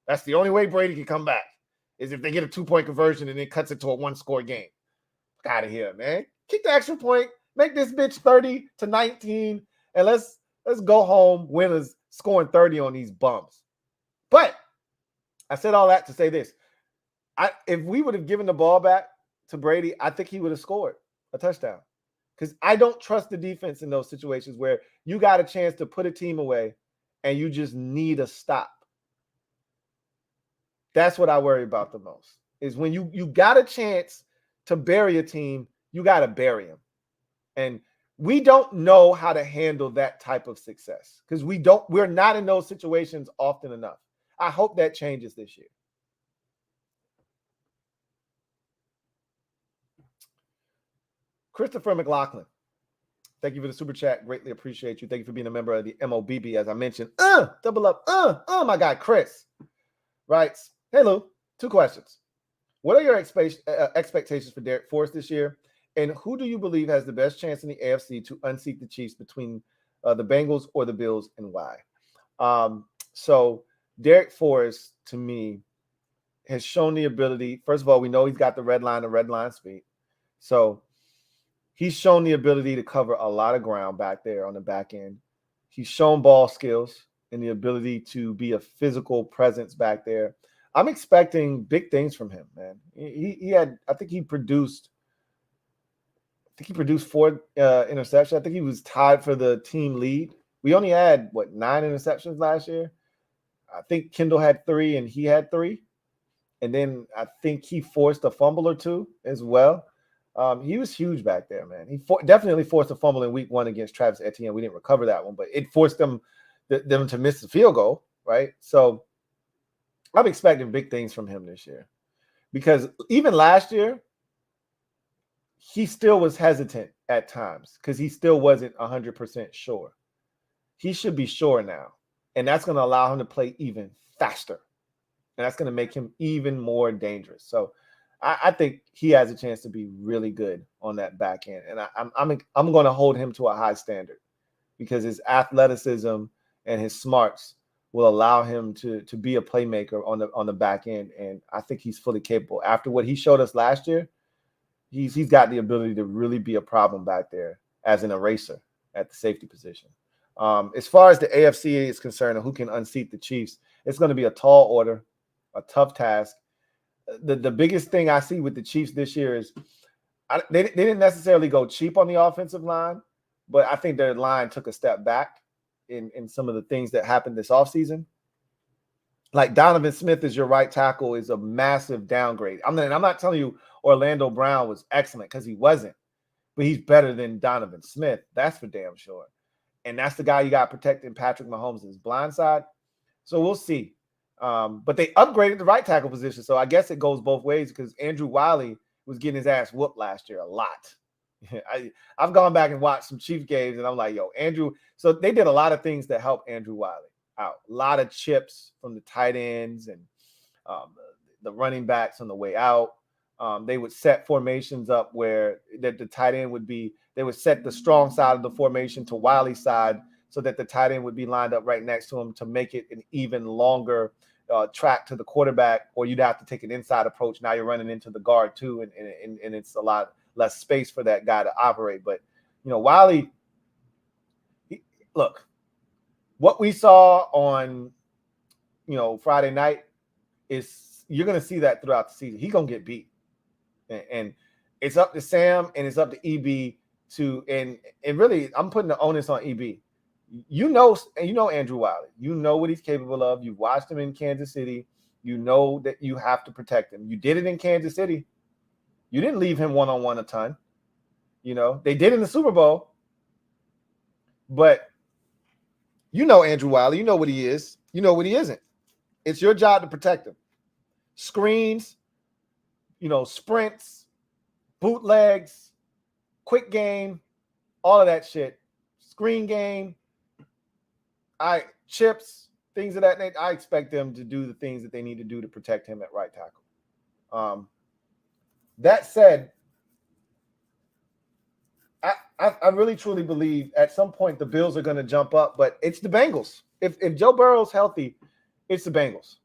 That's the only way Brady can come back, is if they get a 2-point conversion and it cuts it to a 1-score game. Get out of here, man. Kick the extra point, make this bitch 30-19, and let's go home winners scoring 30 on these bums. But I said all that to say this. If we would have given the ball back to Brady, I think he would have scored a touchdown. Because I don't trust the defense in those situations where you got a chance to put a team away and you just need a stop. That's what I worry about the most, is when you got a chance to bury a team, you got to bury them. And we don't know how to handle that type of success because we're not in those situations often enough. I hope that changes this year. Christopher McLaughlin, thank you for the super chat. Greatly appreciate you. Thank you for being a member of the MOBB, as I mentioned. Double up. My guy, Chris, writes, hey, Lou, 2 questions. What are your expectations for Derek Forrest this year? And who do you believe has the best chance in the AFC to unseat the Chiefs between the Bengals or the Bills, and why? So Derek Forrest, to me, has shown the ability. First of all, we know he's got the red line speed. So he's shown the ability to cover a lot of ground back there on the back end. He's shown ball skills and the ability to be a physical presence back there. I'm expecting big things from him, man. I think he produced 4 interceptions. I think he was tied for the team lead. We only had 9 interceptions last year. I think Kendall had 3 and he had 3. And then I think he forced a fumble or 2 as well. He was huge back there, man. He definitely forced a fumble in week 1 against Travis Etienne. We didn't recover that one, but it forced them to miss the field goal, right? So I'm expecting big things from him this year, because even last year, he still was hesitant at times because he still wasn't 100% sure. He should be sure now, and that's going to allow him to play even faster, and that's going to make him even more dangerous. So I think he has a chance to be really good on that back end, and I'm going to hold him to a high standard because his athleticism and his smarts will allow him to be a playmaker on the back end, and I think he's fully capable. After what he showed us last year, he's got the ability to really be a problem back there as an eraser at the safety position. As far as the AFC is concerned and who can unseat the Chiefs, it's going to be a tall order, a tough task. The biggest thing I see with the Chiefs this year is they didn't necessarily go cheap on the offensive line, but I think their line took a step back in some of the things that happened this offseason. Like Donovan Smith as your right tackle is a massive downgrade. I'm not telling you Orlando Brown was excellent, because he wasn't, but he's better than Donovan Smith. That's for damn sure. And that's the guy you got protecting Patrick Mahomes' blind side. So we'll see. But they upgraded the right tackle position. So I guess it goes both ways, because Andrew Wiley was getting his ass whooped last year a lot. I've gone back and watched some Chiefs games, and I'm like, yo, Andrew. So they did a lot of things to help Andrew Wiley out. A lot of chips from the tight ends and the running backs on the way out. They would set formations up where the tight end would be, they would set the strong side of the formation to Wiley's side so that the tight end would be lined up right next to him to make it an even longer track to the quarterback, or you'd have to take an inside approach. Now you're running into the guard too, and it's a lot less space for that guy to operate. But, Wiley, look, what we saw on, Friday night is you're going to see that throughout the season. He's going to get beat. And it's up to Sam and it's up to EB and really, I'm putting the onus on EB. Andrew Wiley. You know what he's capable of. You've watched him in Kansas City. You know that you have to protect him. You did it in Kansas City. You didn't leave him one-on-one a ton. They did in the Super Bowl. But Andrew Wiley. You know what he is. You know what he isn't. It's your job to protect him. Screens, sprints, bootlegs, quick game, all of that shit. Screen game, chips, things of that nature. I expect them to do the things that they need to do to protect him at right tackle. That said, I really truly believe at some point the Bills are going to jump up, but it's the Bengals. If Joe Burrow's healthy, it's the Bengals.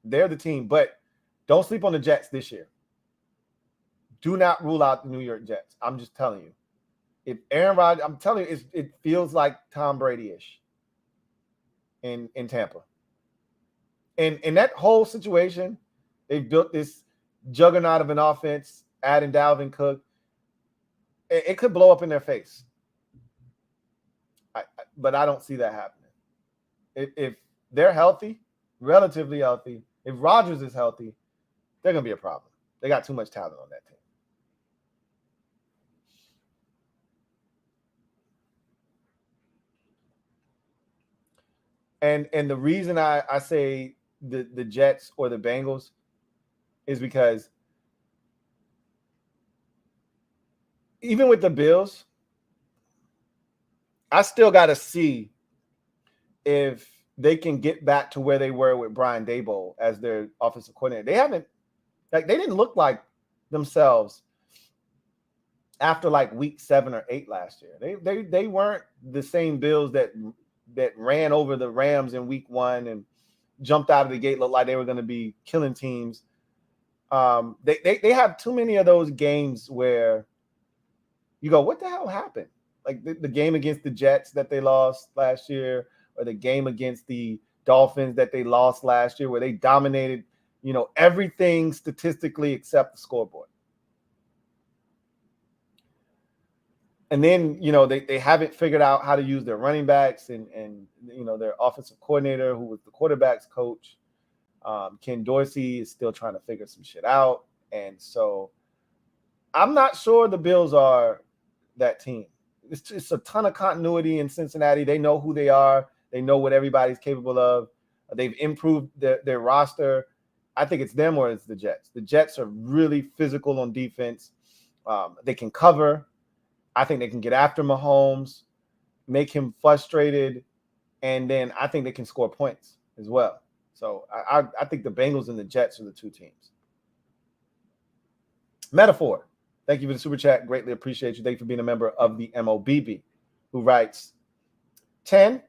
They're the team, but don't sleep on the Jets this year. Do not rule out the New York Jets. I'm just telling you. If Aaron Rodgers, I'm telling you, it feels like Tom Brady-ish in Tampa. And in that whole situation, they've built this juggernaut of an offense, adding Dalvin Cook. It could blow up in their face. But I don't see that happening. If they're healthy, relatively healthy, if Rodgers is healthy, they're going to be a problem. They got too much talent on that team. And the reason I say the Jets or the Bengals is because even with the Bills, I still got to see if they can get back to where they were with Brian Daboll as their offensive coordinator. They didn't look like themselves after like week 7 or 8 last year. They weren't the same Bills that ran over the Rams in week 1 and jumped out of the gate, looked like they were going to be killing teams. They have too many of those games where you go, what the hell happened? Like the game against the Jets that they lost last year, or the game against the Dolphins that they lost last year, where they dominated, everything statistically except the scoreboard. And then, they haven't figured out how to use their running backs and their offensive coordinator, who was the quarterback's coach. Ken Dorsey is still trying to figure some shit out. And so I'm not sure the Bills are that team. It's a ton of continuity in Cincinnati. They know who they are. They know what everybody's capable of. They've improved their roster. I think it's them or it's the Jets. The Jets are really physical on defense. They can cover. I think they can get after Mahomes, make him frustrated, and then I think they can score points as well. So I think the Bengals and the Jets are the two teams. Metaphor, thank you for the super chat. Greatly appreciate you. Thank you for being a member of the MOBB, who writes 10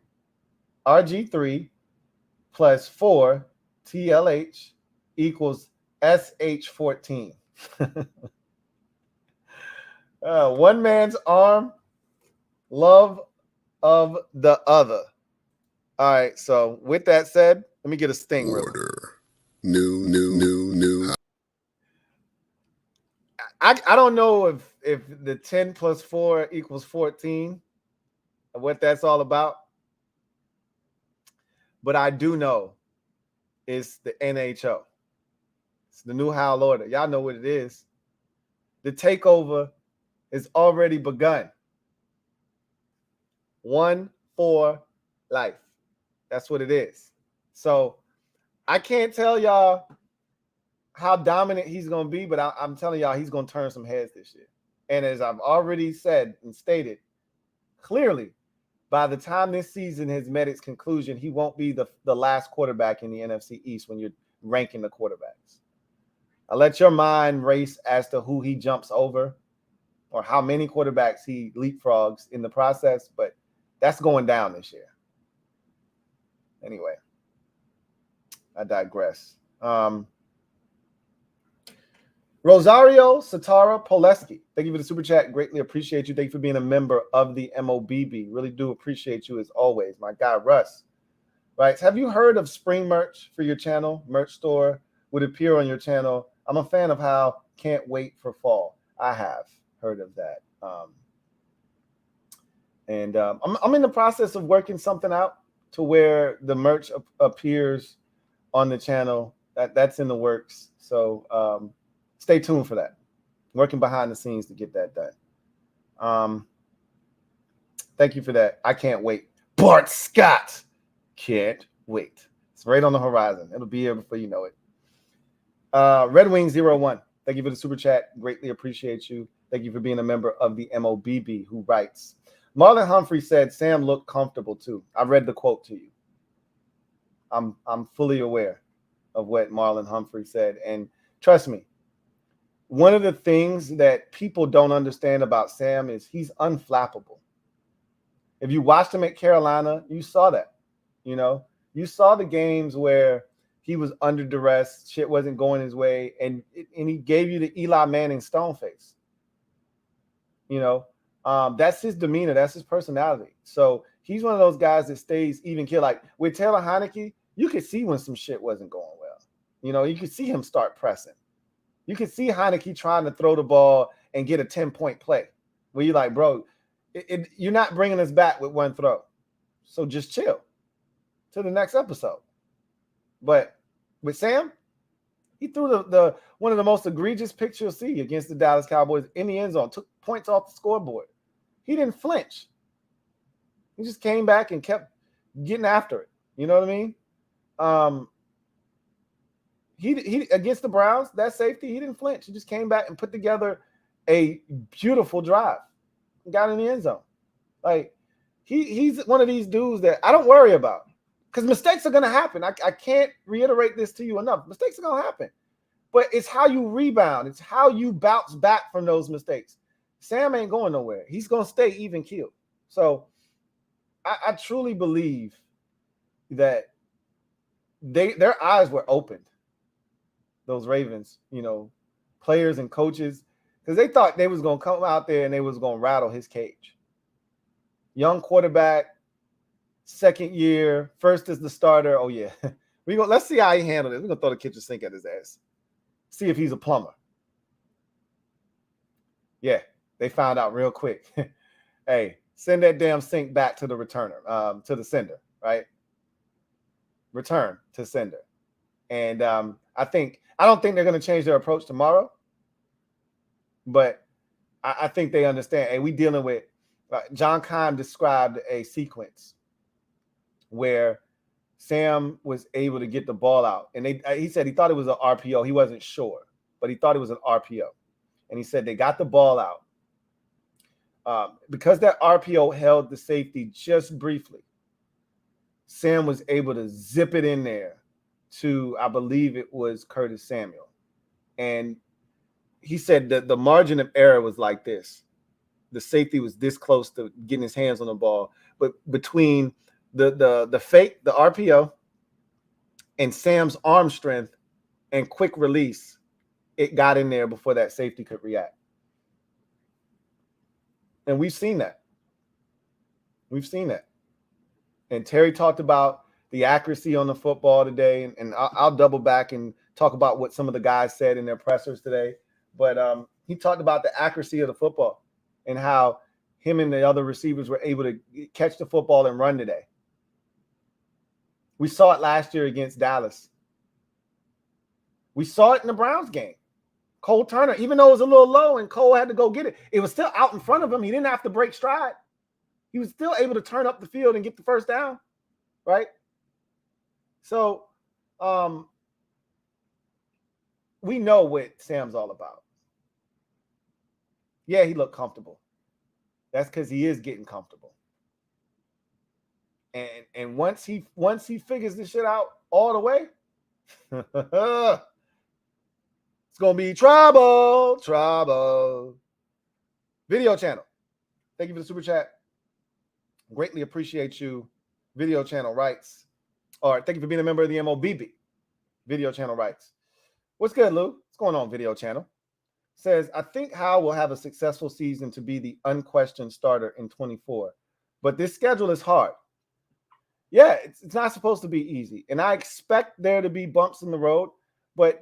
RG3 plus 4 TLH equals SH14. One man's arm, love of the other. All right, so with that said, let me get a sting. Order. New. I don't know if the 10 plus 4 equals 14, and what that's all about. But I do know it's the nHo. It's the new Howl order. Y'all know what it is. The takeover is already begun. 1 for life. That's what it is. So I can't tell y'all how dominant he's going to be, but I'm telling y'all he's going to turn some heads this year. And as I've already said and stated, clearly, by the time this season has met its conclusion, he won't be the last quarterback in the NFC East when you're ranking the quarterbacks. I'll let your mind race as to who he jumps over or how many quarterbacks he leapfrogs in the process, but that's going down this year. Anyway, I digress. Rosario Satara Poleski, thank you for the super chat. Greatly appreciate you. Thank you for being a member of the MOBB. Really do appreciate you as always. My guy Russ writes, have you heard of spring merch for your channel? Merch store would appear on your channel. I'm a fan of how can't wait for fall. I have heard of that. I'm in the process of working something out to where the merch appears on the channel. That's in the works. So stay tuned for that. Working behind the scenes to get that done. Thank you for that. I can't wait. Bart Scott can't wait. It's right on the horizon. It'll be here before you know it. Red Wing 01. Thank you for the super chat. Greatly appreciate you. Thank you for being a member of the MOBB, who writes, Marlon Humphrey said Sam looked comfortable too. I read the quote to you. I'm fully aware of what Marlon Humphrey said. And trust me, one of the things that people don't understand about Sam is he's unflappable. If you watched him at Carolina, you saw that. You saw the games where he was under duress, shit wasn't going his way, and he gave you the Eli Manning stone face. That's his demeanor, that's his personality. So he's one of those guys that stays even keel. Like with Taylor Heineke, you could see when some shit wasn't going well. You could see him start pressing. You could see Heineke trying to throw the ball and get a 10-point play where you're like, bro, you're not bringing us back with one throw. So just chill to the next episode. But with Sam, he threw the one of the most egregious picks you'll see against the Dallas Cowboys in the end zone, took points off the scoreboard. He didn't flinch. He just came back and kept getting after it. You know what I mean? He against the Browns, that safety, he didn't flinch. He just came back and put together a beautiful drive. Got in the end zone. Like he's one of these dudes that I don't worry about because mistakes are gonna happen. I can't reiterate this to you enough. Mistakes are gonna happen, but it's how you rebound. It's how you bounce back from those mistakes. Sam ain't going nowhere. He's gonna stay even keeled. So I truly believe that their eyes were opened. Those Ravens, players and coaches, because they thought they was gonna come out there and they was gonna rattle his cage. Young quarterback, second year, first as the starter. Oh yeah, let's see how he handled it. We're gonna throw the kitchen sink at his ass. See if he's a plumber. Yeah, they found out real quick. Hey, send that damn sink back to the returner, to the sender, right? Return to sender. And I don't think they're going to change their approach tomorrow, but I think they understand. Hey, we dealing with John Keim described a sequence where Sam was able to get the ball out, and he said he thought it was an RPO. He wasn't sure, but he thought it was an RPO, and he said they got the ball out because that RPO held the safety just briefly. Sam was able to zip it in there to, I believe it was Curtis Samuel. And he said that the margin of error was like this. The safety was this close to getting his hands on the ball. But between the fake, the RPO, and Sam's arm strength and quick release, it got in there before that safety could react. And we've seen that. And Terry talked about the accuracy on the football today, and I'll double back and talk about what some of the guys said in their pressers today. But he talked about the accuracy of the football and how him and the other receivers were able to catch the football and run today. We saw it last year against Dallas. We saw it in the Browns game. Cole Turner, even though it was a little low and Cole had to go get it, it was still out in front of him. He didn't have to break stride. He was still able to turn up the field and get the first down, right? So we know what Sam's all about. Yeah, he looked comfortable. That's because he is getting comfortable. And once he figures this shit out all the way, it's gonna be trouble. Video channel. Thank you for the super chat. Greatly appreciate you. Video channel rights. All right, thank you for being a member of the MOBB. Video channel rights. What's good, Lou? What's going on, video channel? Says, I think Howe will have a successful season to be the unquestioned starter in 24. But this schedule is hard. Yeah, it's not supposed to be easy. And I expect there to be bumps in the road. But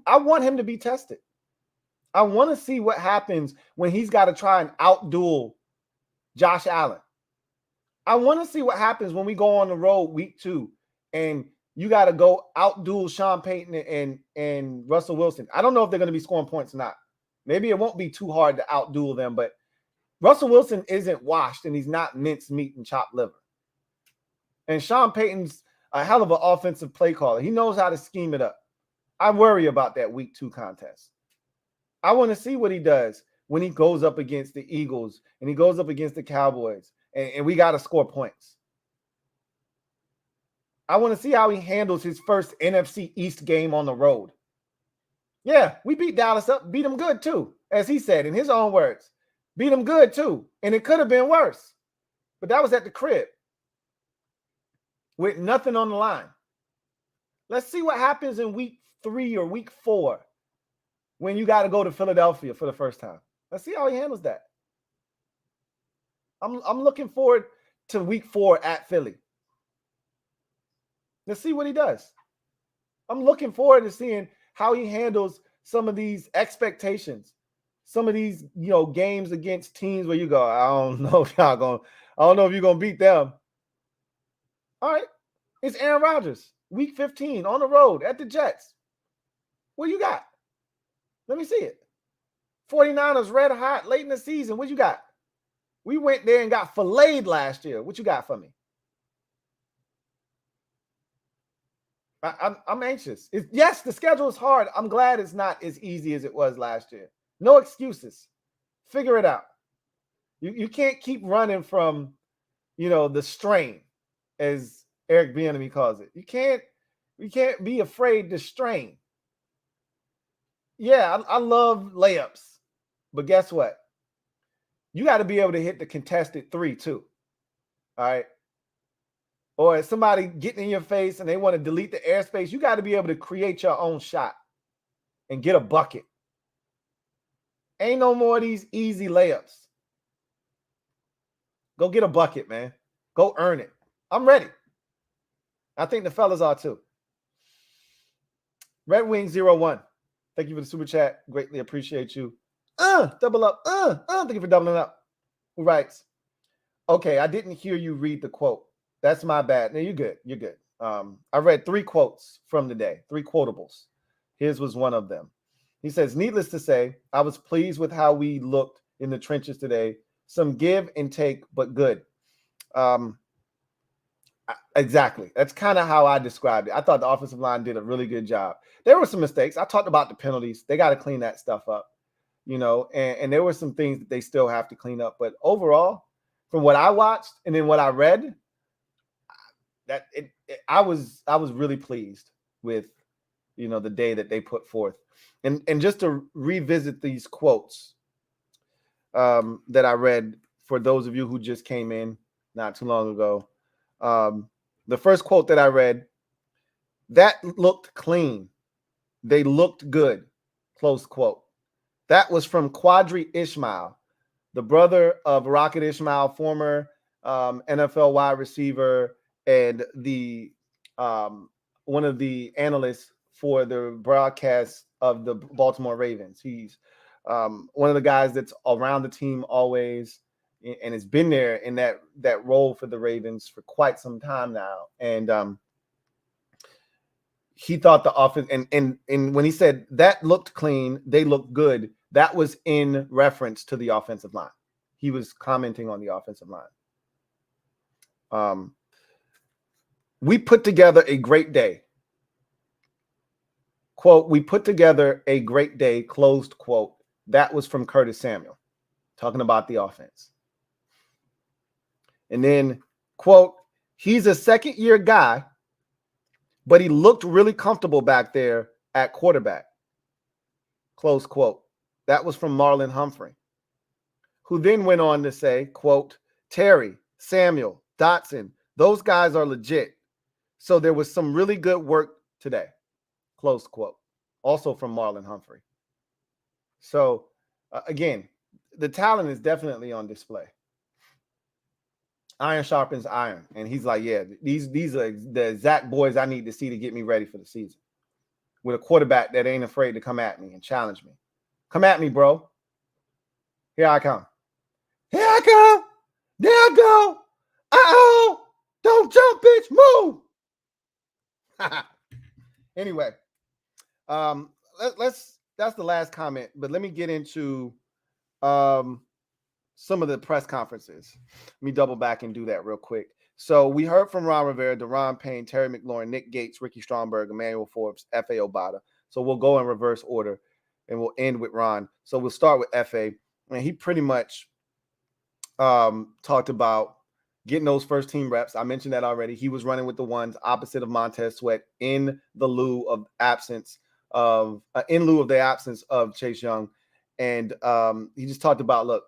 I want him to be tested. I want to see what happens when he's got to try and outduel Josh Allen. I want to see what happens when we go on the road week 2 and you got to go outduel Sean Payton and Russell Wilson. I don't know if they're going to be scoring points or not. Maybe it won't be too hard to outduel them, but Russell Wilson isn't washed and he's not minced meat and chopped liver. And Sean Payton's a hell of an offensive play caller. He knows how to scheme it up. I worry about that week 2 contest. I want to see what he does when he goes up against the Eagles and he goes up against the Cowboys and we got to score points. I want to see how he handles his first NFC East game on the road. Yeah, we beat Dallas up, beat him good too, as he said in his own words. Beat him good too, and it could have been worse. But that was at the crib with nothing on the line. Let's see what happens in week 3 or week 4 when you got to go to Philadelphia for the first time. Let's see how he handles that. I'm looking forward to week 4 at Philly. Let's see what he does. I'm looking forward to seeing how he handles some of these expectations, some of these, games against teams where you go, I don't know if you're going to beat them. All right. It's Aaron Rodgers, week 15 on the road at the Jets. What you got? Let me see it. 49ers red hot late in the season. What you got? We went there and got filleted last year. What you got for me? I'm anxious. Yes, the schedule is hard. I'm glad it's not as easy as it was last year. No excuses. Figure it out. You can't keep running from, the strain, as Eric Bieniemy calls it. You can't be afraid to strain. Yeah, I love layups, but guess what? You got to be able to hit the contested three too. All right. Or if somebody getting in your face and they want to delete the airspace, you got to be able to create your own shot and get a bucket. Ain't no more of these easy layups. Go get a bucket, man. Go earn it. I'm ready. I think the fellas are too. Red Wing 01. Thank you for the super chat. Greatly appreciate you. Double up. Thank you for doubling up. Who writes? Okay, I didn't hear you read the quote. That's my bad. No, you're good. You're good. I read 3 quotes from the day, 3 quotables. His was one of them. He says, needless to say, I was pleased with how we looked in the trenches today. Some give and take, but good. Exactly. That's kind of how I described it. I thought the offensive line did a really good job. There were some mistakes. I talked about the penalties. They got to clean that stuff up, and there were some things that they still have to clean up. But overall, from what I watched and then what I read, I was really pleased with, the day that they put forth. And just to revisit these quotes that I read for those of you who just came in not too long ago. The first quote that I read, that looked clean. They looked good. Close quote. That was from Quadri Ishmael, the brother of Rocket Ishmael, former NFL wide receiver and the one of the analysts for the broadcast of the Baltimore Ravens. He's one of the guys that's around the team always and has been there in that role for the Ravens for quite some time now. And he thought the offense, and when he said that looked clean, they looked good, that was in reference to the offensive line. He was commenting on the offensive line. We put together a great day. Quote, we put together a great day, closed quote. That was from Curtis Samuel, talking about the offense. And then, quote, he's a second-year guy, but he looked really comfortable back there at quarterback. Close quote. That was from Marlon Humphrey, who then went on to say, quote, Terry, Samuel, Dotson, those guys are legit. So there was some really good work today. Close quote. Also from Marlon Humphrey. So, again, the talent is definitely on display. Iron sharpens iron. And he's like, yeah, these are the exact boys I need to see to get me ready for the season. With a quarterback that ain't afraid to come at me and challenge me. Come at me, bro. Here I come. Here I come. There I go. Uh-oh. Don't jump, bitch. Move. Anyway, that's the last comment, but let me get into some of the press conferences. Let me double back and do that real quick. So we heard from Ron Rivera, Deron Payne, Terry McLaurin, Nick Gates, Ricky Stromberg, Emmanuel Forbes, F.A. Butta. So we'll go in reverse order and we'll end with Ron. So we'll start with F.A. And he pretty much talked about getting those first team reps. I mentioned that already. He was running with the ones opposite of Montez Sweat in lieu of the absence of Chase Young. And he just talked about, look,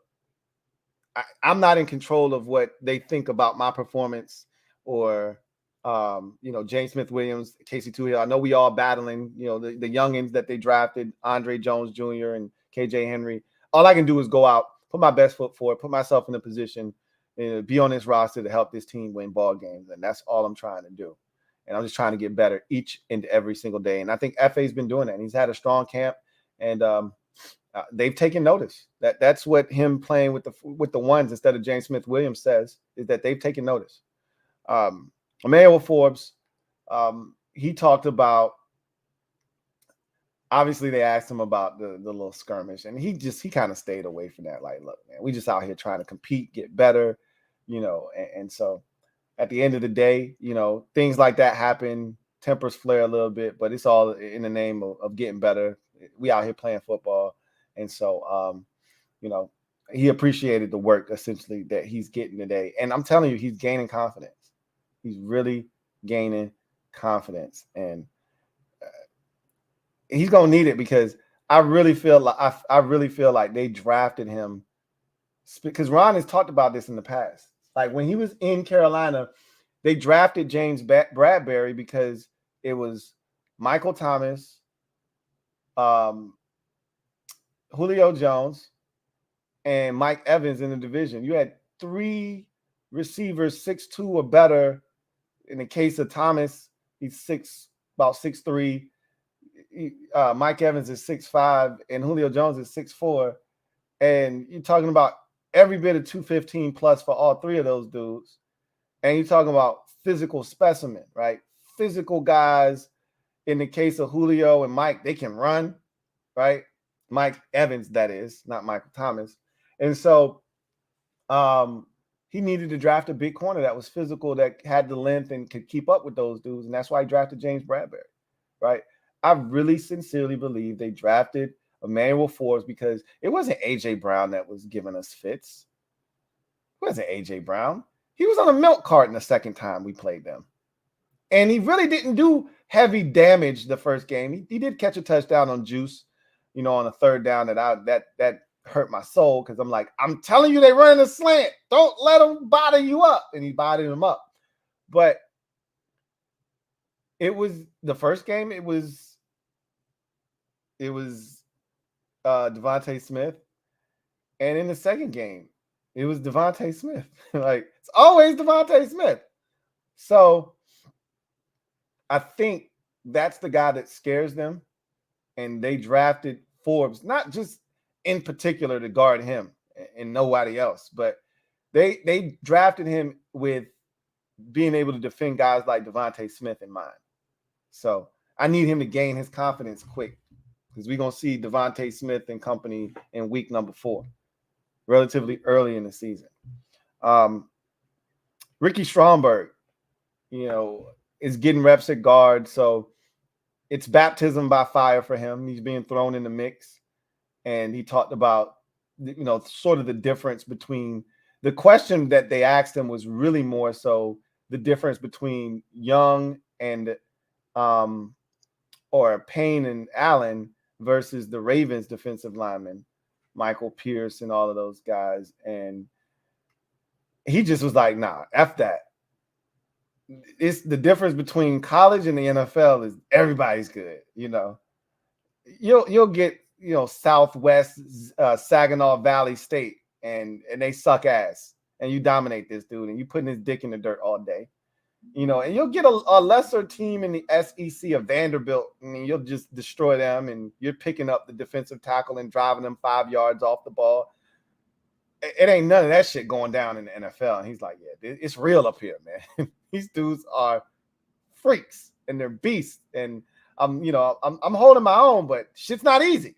I'm not in control of what they think about my performance or, James Smith-Williams, Casey Toohill. I know we all battling, the youngins that they drafted, Andre Jones Jr. and KJ Henry. All I can do is go out, put my best foot forward, put myself in a position, be on this roster to help this team win ball games. And that's all I'm trying to do. And I'm just trying to get better each and every single day. And I think FA's been doing that. And he's had a strong camp. And they've taken notice. That's what him playing with the ones instead of James Smith-Williams says, is that they've taken notice. Emmanuel Forbes, he talked about, obviously they asked him about the little skirmish, and he kind of stayed away from that. Like, look, man, we just out here trying to compete, get better, and so at the end of the day, things like that happen. tempers flare a little bit, but it's all in the name of getting better. We out here playing football. And so, he appreciated the work essentially that he's getting today. And I'm telling you, he's gaining confidence. He's really gaining confidence. And he's going to need it because I really feel like they drafted him because Ron has talked about this in the past. Like when he was in Carolina, they drafted James Bradbury because it was Michael Thomas, Julio Jones, and Mike Evans in the division. You had 3 receivers, 6'2" or better. In the case of Thomas, he's about 6'3". Mike Evans is 6'5", and Julio Jones is 6'4". And you're talking about every bit of 215 plus for all 3 of those dudes. And you're talking about physical specimen, right? Physical guys. In the case of Julio and Mike, they can run, right? Mike Evans, that is, not Michael Thomas. And so he needed to draft a big corner that was physical, that had the length and could keep up with those dudes. And that's why he drafted James Bradbury, right? I really sincerely believe they drafted Emmanuel Forbes because it wasn't A.J. Brown that was giving us fits. It wasn't A.J. Brown. He was on a milk carton the second time we played them. And he really didn't do heavy damage the first game. He did catch a touchdown on Juice, on a third down that hurt my soul because I'm like, I'm telling you, they run a slant. Don't let them bother you up. And he bodied him up. But it was the first game. It was Devontae Smith. And in the second game, it was Devontae Smith. Like, it's always Devontae Smith. So I think that's the guy that scares them. And they drafted Forbes, not just in particular to guard him and nobody else, but they drafted him with being able to defend guys like Devontae Smith in mind. So I need him to gain his confidence quick because we're going to see Devontae Smith and company in week number 4, relatively early in the season. Ricky Stromberg, is getting reps at guard. So it's baptism by fire for him. He's being thrown in the mix. And he talked about, sort of the difference between the question that they asked him was really more so the difference between Young and or Payne and Allen versus the Ravens defensive linemen, Michael Pierce and all of those guys. And he just was like, nah, F that. It's the difference between college and the NFL is everybody's good. You'll get, Southwest Saginaw Valley State and they suck ass and you dominate this dude and you putting his dick in the dirt all day. And you'll get a lesser team in the SEC of Vanderbilt. I mean, you'll just destroy them and you're picking up the defensive tackle and driving them 5 yards off the ball. It ain't none of that shit going down in the NFL. And he's like, yeah, it's real up here, man. These dudes are freaks and they're beasts. And I'm holding my own, but shit's not easy.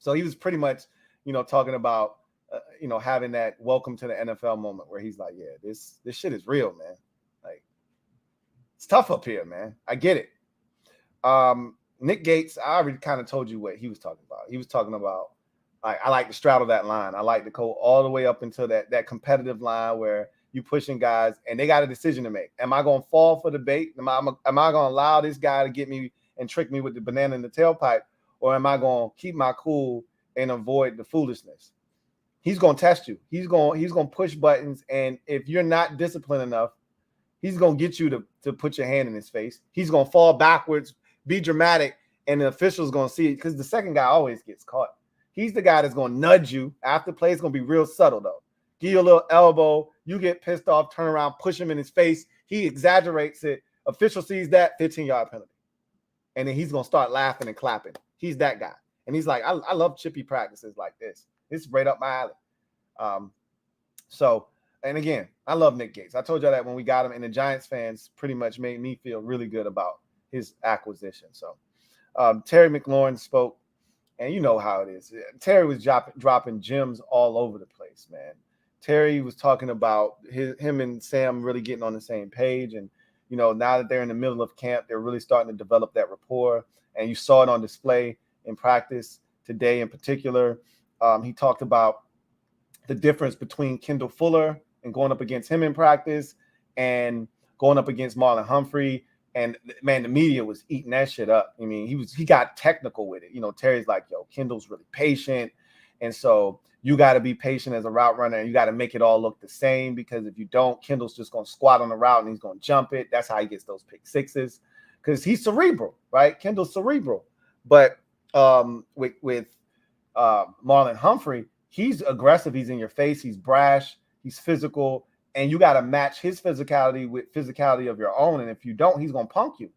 So he was pretty much, talking about, having that welcome to the NFL moment where he's like, yeah, this shit is real, man. Like, it's tough up here, man. I get it. Nick Gates, I already kind of told you what he was talking about. He was talking about, I like to straddle that line. I like to go all the way up until that competitive line where you pushing guys and they got a decision to make. Am I going to fall for the bait? Am I going to allow this guy to get me and trick me with the banana in the tailpipe? Or am I going to keep my cool and avoid the foolishness? He's going to test you. He's going to push buttons. And if you're not disciplined enough, he's going to get you to put your hand in his face. He's going to fall backwards, be dramatic, and the official's going to see it because the second guy always gets caught. He's the guy that's going to nudge you. After play, it's going to be real subtle, though. Give you a little elbow. You get pissed off, turn around, push him in his face. He exaggerates it. Official sees that, 15-yard penalty. And then he's going to start laughing and clapping. He's that guy. And he's like, I love chippy practices like this. It's right up my alley. And again, I love Nick Gates. I told y'all that when we got him, and the Giants fans pretty much made me feel really good about his acquisition. So Terry McLaurin spoke, and you know how it is. Terry was dropping gems all over the place, man. Terry was talking about him and Sam really getting on the same page, and now that they're in the middle of camp, they're really starting to develop that rapport. And you saw it on display in practice today in particular. He talked about the difference between Kendall Fuller and going up against him in practice and going up against Marlon Humphrey. And man, the media was eating that shit up. I mean, he got technical with it. Terry's like, yo, Kendall's really patient. And so you got to be patient as a route runner, and you got to make it all look the same, because if you don't, Kendall's just going to squat on the route and he's going to jump it. That's how he gets those pick sixes, because he's cerebral, right? Kendall's cerebral. But with Marlon Humphrey, he's aggressive. He's in your face. He's brash. He's physical. And you got to match his physicality with physicality of your own. And if you don't, he's going to punk you.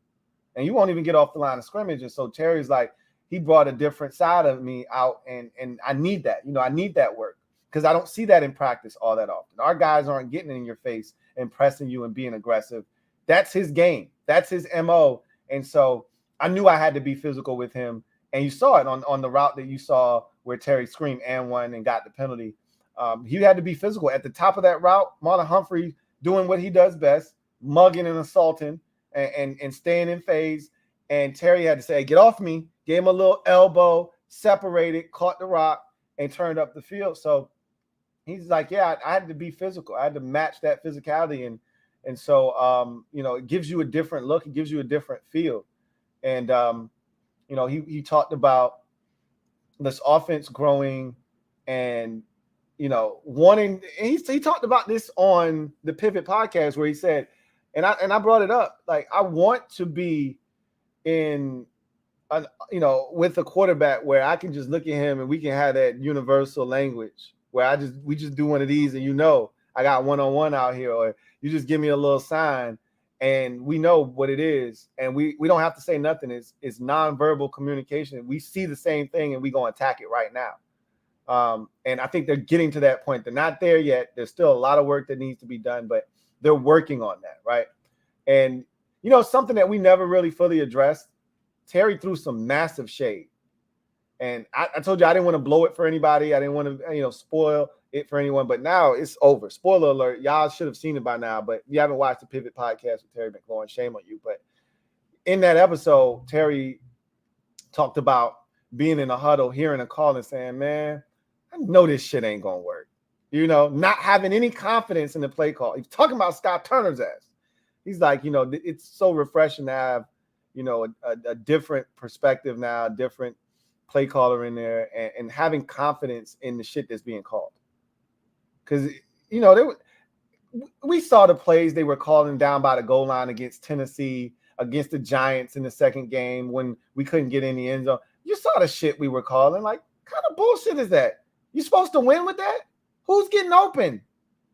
And you won't even get off the line of scrimmage. And so Terry's like, he brought a different side of me out. And I need that. I need that work, because I don't see that in practice all that often. Our guys aren't getting in your face and pressing you and being aggressive. That's his game. That's his MO. And so I knew I had to be physical with him. And you saw it on the route that you saw where Terry screamed and won and got the penalty. He had to be physical at the top of that route. Marlon Humphrey doing what he does best, mugging and assaulting and staying in phase. And Terry had to say, hey, get off me. Gave him a little elbow, separated, caught the rock, and turned up the field. So he's like, yeah, I had to be physical. I had to match that physicality. And so, it gives you a different look. It gives you a different feel. And, he talked about this offense growing and, wanting. And he talked about this on the Pivot podcast, where he said, and I brought it up, like, I want to be in, with a quarterback where I can just look at him and we can have that universal language where we just do one of these and I got one-on-one out here, or you just give me a little sign and we know what it is, and we don't have to say nothing. It's nonverbal communication. We see the same thing and we gonna attack it right now. And I think they're getting to that point. They're not there yet. There's still a lot of work that needs to be done, but they're working on that, right? And something that we never really fully addressed, Terry threw some massive shade. And I told you I didn't want to blow it for anybody. I didn't want to, spoil it for anyone. But now it's over. Spoiler alert. Y'all should have seen it by now. But if you haven't watched the Pivot podcast with Terry McLaurin, shame on you. But in that episode, Terry talked about being in a huddle, hearing a call and saying, man, I know this shit ain't going to work. Not having any confidence in the play call. He's talking about Scott Turner's ass. He's like, it's so refreshing to have, a different perspective now, a different play caller in there, and having confidence in the shit that's being called. Because, we saw the plays they were calling down by the goal line against Tennessee, against the Giants in the second game when we couldn't get in the end zone. You saw the shit we were calling. Like, what kind of bullshit is that? You supposed to win with that? Who's getting open?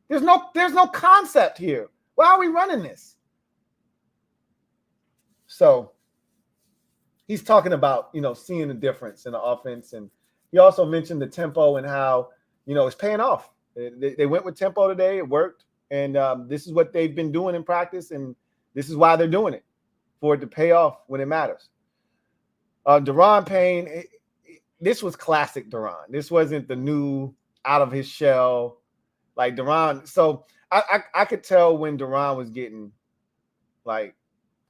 There's no concept here. Why are we running this? So he's talking about, seeing the difference in the offense. And he also mentioned the tempo and how, it's paying off. They went with tempo today. It worked. And this is what they've been doing in practice. And this is why they're doing it, for it to pay off when it matters. Deron Payne, this was classic Deron. This wasn't the new out of his shell like Deron. So I could tell when Deron was getting like,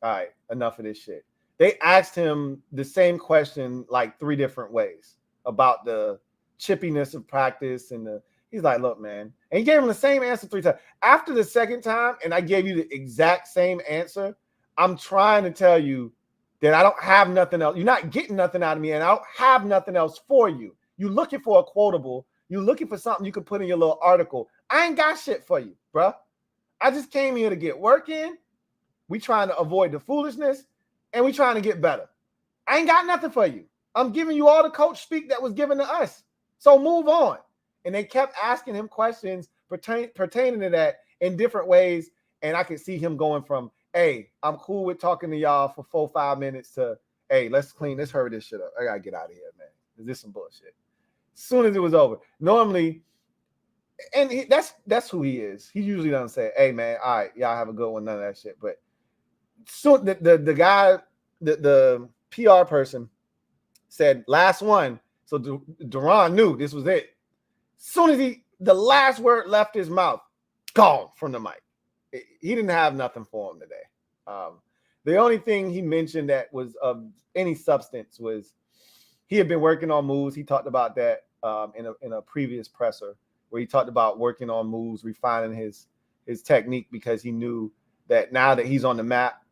all right, enough of this shit. They asked him the same question like 3 different ways about the chippiness of practice. And he's like, look, man. And he gave him the same answer 3 times. After the second time, and I gave you the exact same answer, I'm trying to tell you that I don't have nothing else. You're not getting nothing out of me, and I don't have nothing else for you. You're looking for a quotable. You're looking for something you can put in your little article. I ain't got shit for you, bro. I just came here to get work in. We trying to avoid the foolishness, and we trying to get better. I ain't got nothing for you. I'm giving you all the coach speak that was given to us. So move on. And they kept asking him questions pertaining to that in different ways. And I could see him going from, hey, I'm cool with talking to y'all for 4-5 minutes to, hey, let's hurry this shit up. I got to get out of here, man. Is this some bullshit? As soon as it was over. Normally, and that's who he is. He usually doesn't say, hey, man, all right, y'all have a good one, none of that shit. But so the guy, the PR person said last one. So Deron knew this was it. As soon as the last word left his mouth, gone from the mic. He didn't have nothing for him today. The only thing he mentioned that was of any substance was he had been working on moves. He talked about that in a previous presser where he talked about working on moves, refining his technique, because he knew that now that he's on the map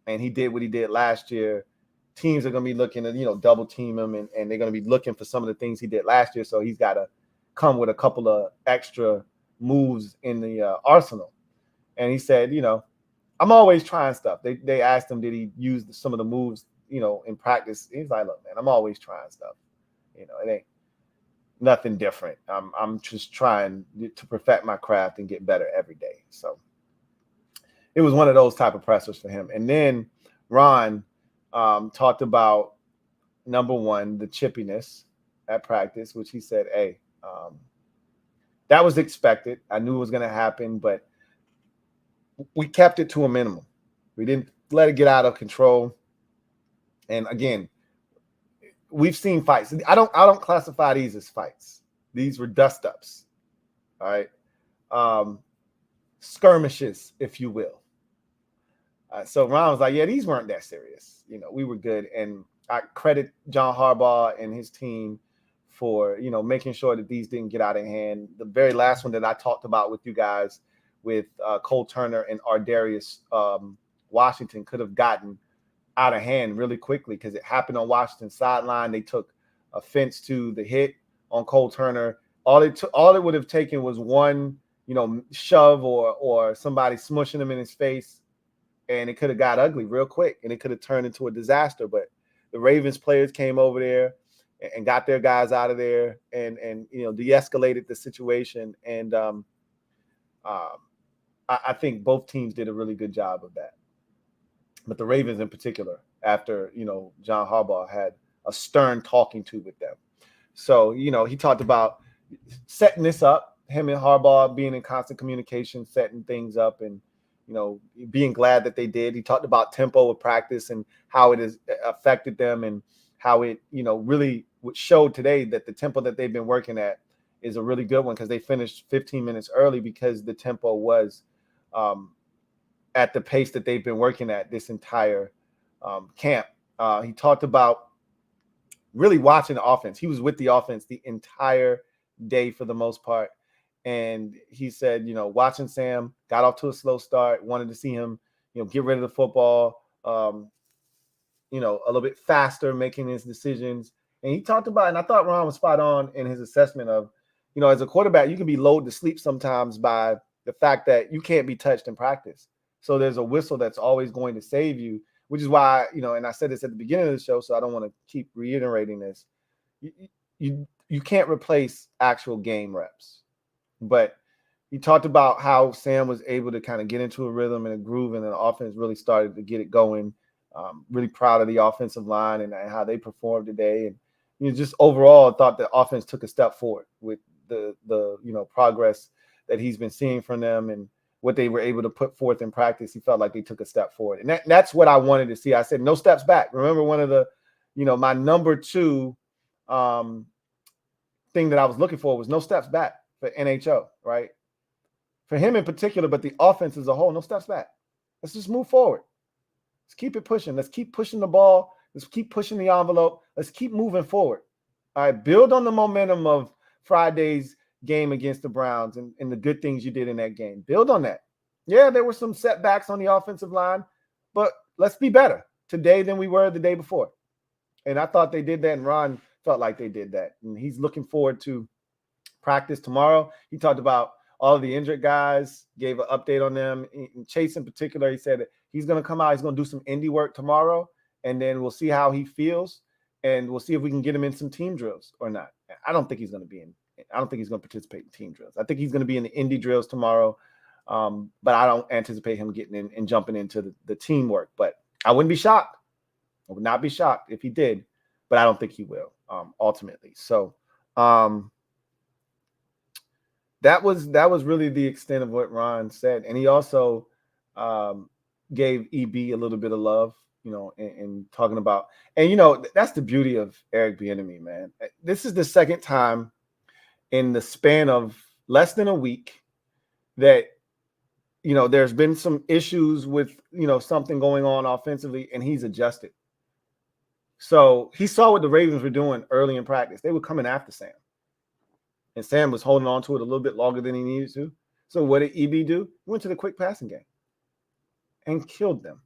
and he did what he did last year, teams are going to be looking to, double team him, and they're going to be looking for some of the things he did last year. So he's got to come with a couple of extra moves in the arsenal. And he said, I'm always trying stuff. They asked him, did he use some of the moves, in practice? He's like, look, man, I'm always trying stuff. It ain't nothing different. I'm just trying to perfect my craft and get better every day. So it was one of those type of pressers for him. And then Ron talked about, number one, the chippiness at practice, which he said, hey, that was expected. I knew it was going to happen, but we kept it to a minimum. We didn't let it get out of control. And again, we've seen fights. I don't classify these as fights. These were dust-ups. All right. Skirmishes, if you will. So Ron was like, yeah, these weren't that serious. We were good. And I credit John Harbaugh and his team for, making sure that these didn't get out of hand. The very last one that I talked about with you guys with Cole Turner and Ardarius Washington could have gotten out of hand really quickly because it happened on Washington's sideline. They took offense to the hit on Cole Turner. All it would have taken was one, shove or somebody smushing him in his face, and it could have got ugly real quick, and it could have turned into a disaster. But the Ravens players came over there and got their guys out of there and de-escalated the situation. And I think both teams did a really good job of that. But the Ravens in particular, after, John Harbaugh had a stern talking to with them. So, he talked about setting this up, him and Harbaugh being in constant communication, setting things up, and, being glad that they did. He talked about tempo of practice and how it has affected them, and how it, really showed today that the tempo that they've been working at is a really good one, because they finished 15 minutes early because the tempo was at the pace that they've been working at this entire camp. He talked about really watching the offense. He was with the offense the entire day for the most part. And he said, watching Sam, got off to a slow start, wanted to see him, get rid of the football, a little bit faster, making his decisions. And he talked about, and I thought Ron was spot on in his assessment of, as a quarterback, you can be lulled to sleep sometimes by the fact that you can't be touched in practice. So there's a whistle that's always going to save you, which is why, and I said this at the beginning of the show, so I don't want to keep reiterating this. You can't replace actual game reps. But he talked about how Sam was able to kind of get into a rhythm and a groove, and the offense really started to get it going. Really proud of the offensive line and how they performed today. And just overall, I thought the offense took a step forward with the progress that he's been seeing from them and what they were able to put forth in practice. He felt like they took a step forward. And that's what I wanted to see. I said, no steps back. Remember, one of the, my number two thing that I was looking for was no steps back for nHo, right? For him in particular, but the offense as a whole, no steps back. Let's just move forward. Let's keep it pushing. Let's keep pushing the ball. Let's keep pushing the envelope. Let's keep moving forward. All right, build on the momentum of Friday's game against the Browns and the good things you did in that game. Build on that. Yeah, there were some setbacks on the offensive line, but let's be better today than we were the day before. And I thought they did that, and Ron felt like they did that. And he's looking forward to practice tomorrow. He talked about all of the injured guys, gave an update on them. In Chase in particular, he said that he's going to come out, he's going to do some indie work tomorrow, and then we'll see how he feels, and we'll see if we can get him in some team drills or not. I don't think he's going to participate in team drills. I think he's going to be in the indie drills tomorrow, but I don't anticipate him getting in and jumping into the teamwork. But I wouldn't be shocked. I would not be shocked if he did, but I don't think he will ultimately. So that was really the extent of what Ron said. And he also gave EB a little bit of love, and talking about, and that's the beauty of Eric Bieniemy, man. This is the second time in the span of less than a week that you know, there's been some issues with, you know, something going on offensively, and he's adjusted. So he saw what the Ravens were doing early in practice. They were coming after Sam. And Sam was holding on to it a little bit longer than he needed to. So what did EB do? He went to the quick passing game and killed them.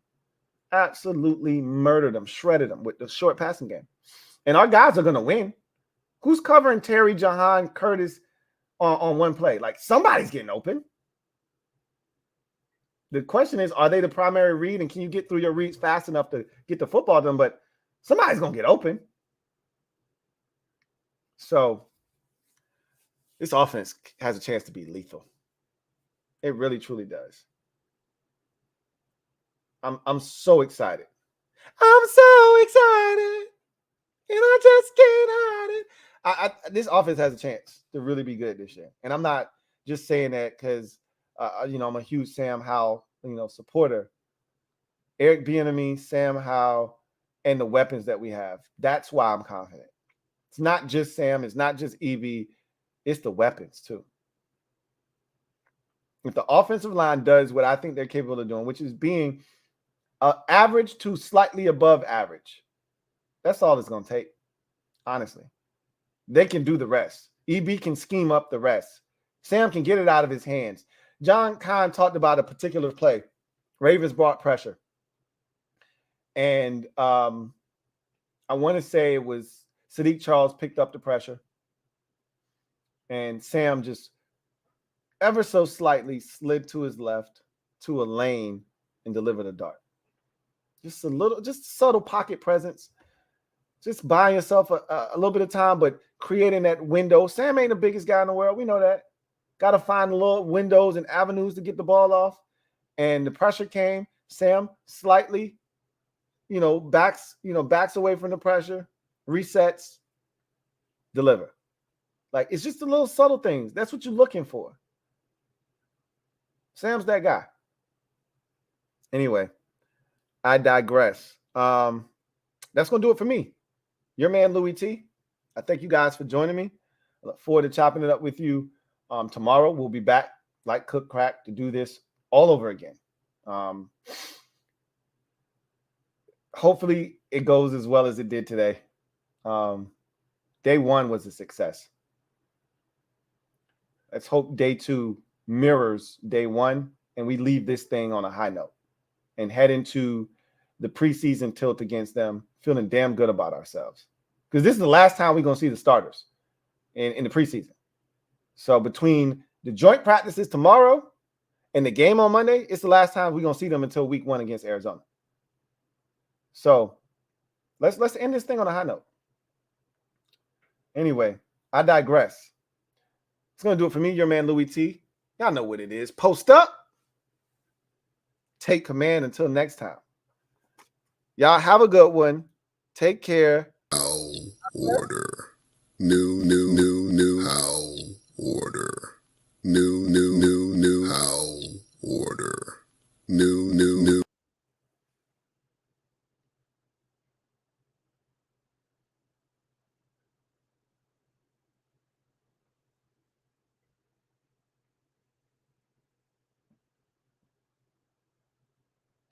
Absolutely murdered them, shredded them with the short passing game. And our guys are going to win. Who's covering Terry, Jahan, Curtis on one play? Like, somebody's getting open. The question is, are they the primary read, and can you get through your reads fast enough to get the football to them? But somebody's going to get open. So this offense has a chance to be lethal. It really, truly does. I'm so excited. I'm so excited. And I just can't hide it. This offense has a chance to really be good this year. And I'm not just saying that because, you know, I'm a huge Sam Howell, you know, supporter. Eric Bieniemy, Sam Howell, and the weapons that we have. That's why I'm confident. It's not just Sam. It's not just EB. It's the weapons, too. If the offensive line does what I think they're capable of doing, which is being average to slightly above average, that's all it's going to take, honestly. They can do the rest. EB can scheme up the rest. Sam can get it out of his hands. John Kahn talked about a particular play. Ravens brought pressure. And I want to say it was Sadiq Charles picked up the pressure. And Sam just ever so slightly slid to his left to a lane and delivered a dart. Just a little, just subtle pocket presence. Just buying yourself a little bit of time, but creating that window. Sam ain't the biggest guy in the world. We know that. Got to find little windows and avenues to get the ball off. And the pressure came. Sam slightly, backs away from the pressure, resets, deliver. Like, it's just the little subtle things. That's what you're looking for. Sam's that guy. Anyway, I digress. That's going to do it for me. Your man, Louie T. I thank you guys for joining me. I look forward to chopping it up with you tomorrow. We'll be back like Cook Crack to do this all over again. Hopefully it goes as well as it did today. Day one was a success. Let's hope day two mirrors day one and we leave this thing on a high note and head into the preseason tilt against them feeling damn good about ourselves. Because this is the last time we're going to see the starters in the preseason. So between the joint practices tomorrow and the game on Monday, it's the last time we're going to see them until week 1 against Arizona. So let's end this thing on a high note. Anyway, I digress. It's going to do it for me, your man, Louie T. Y'all know what it is. Post up. Take command until next time. Y'all have a good one. Take care. Order. New.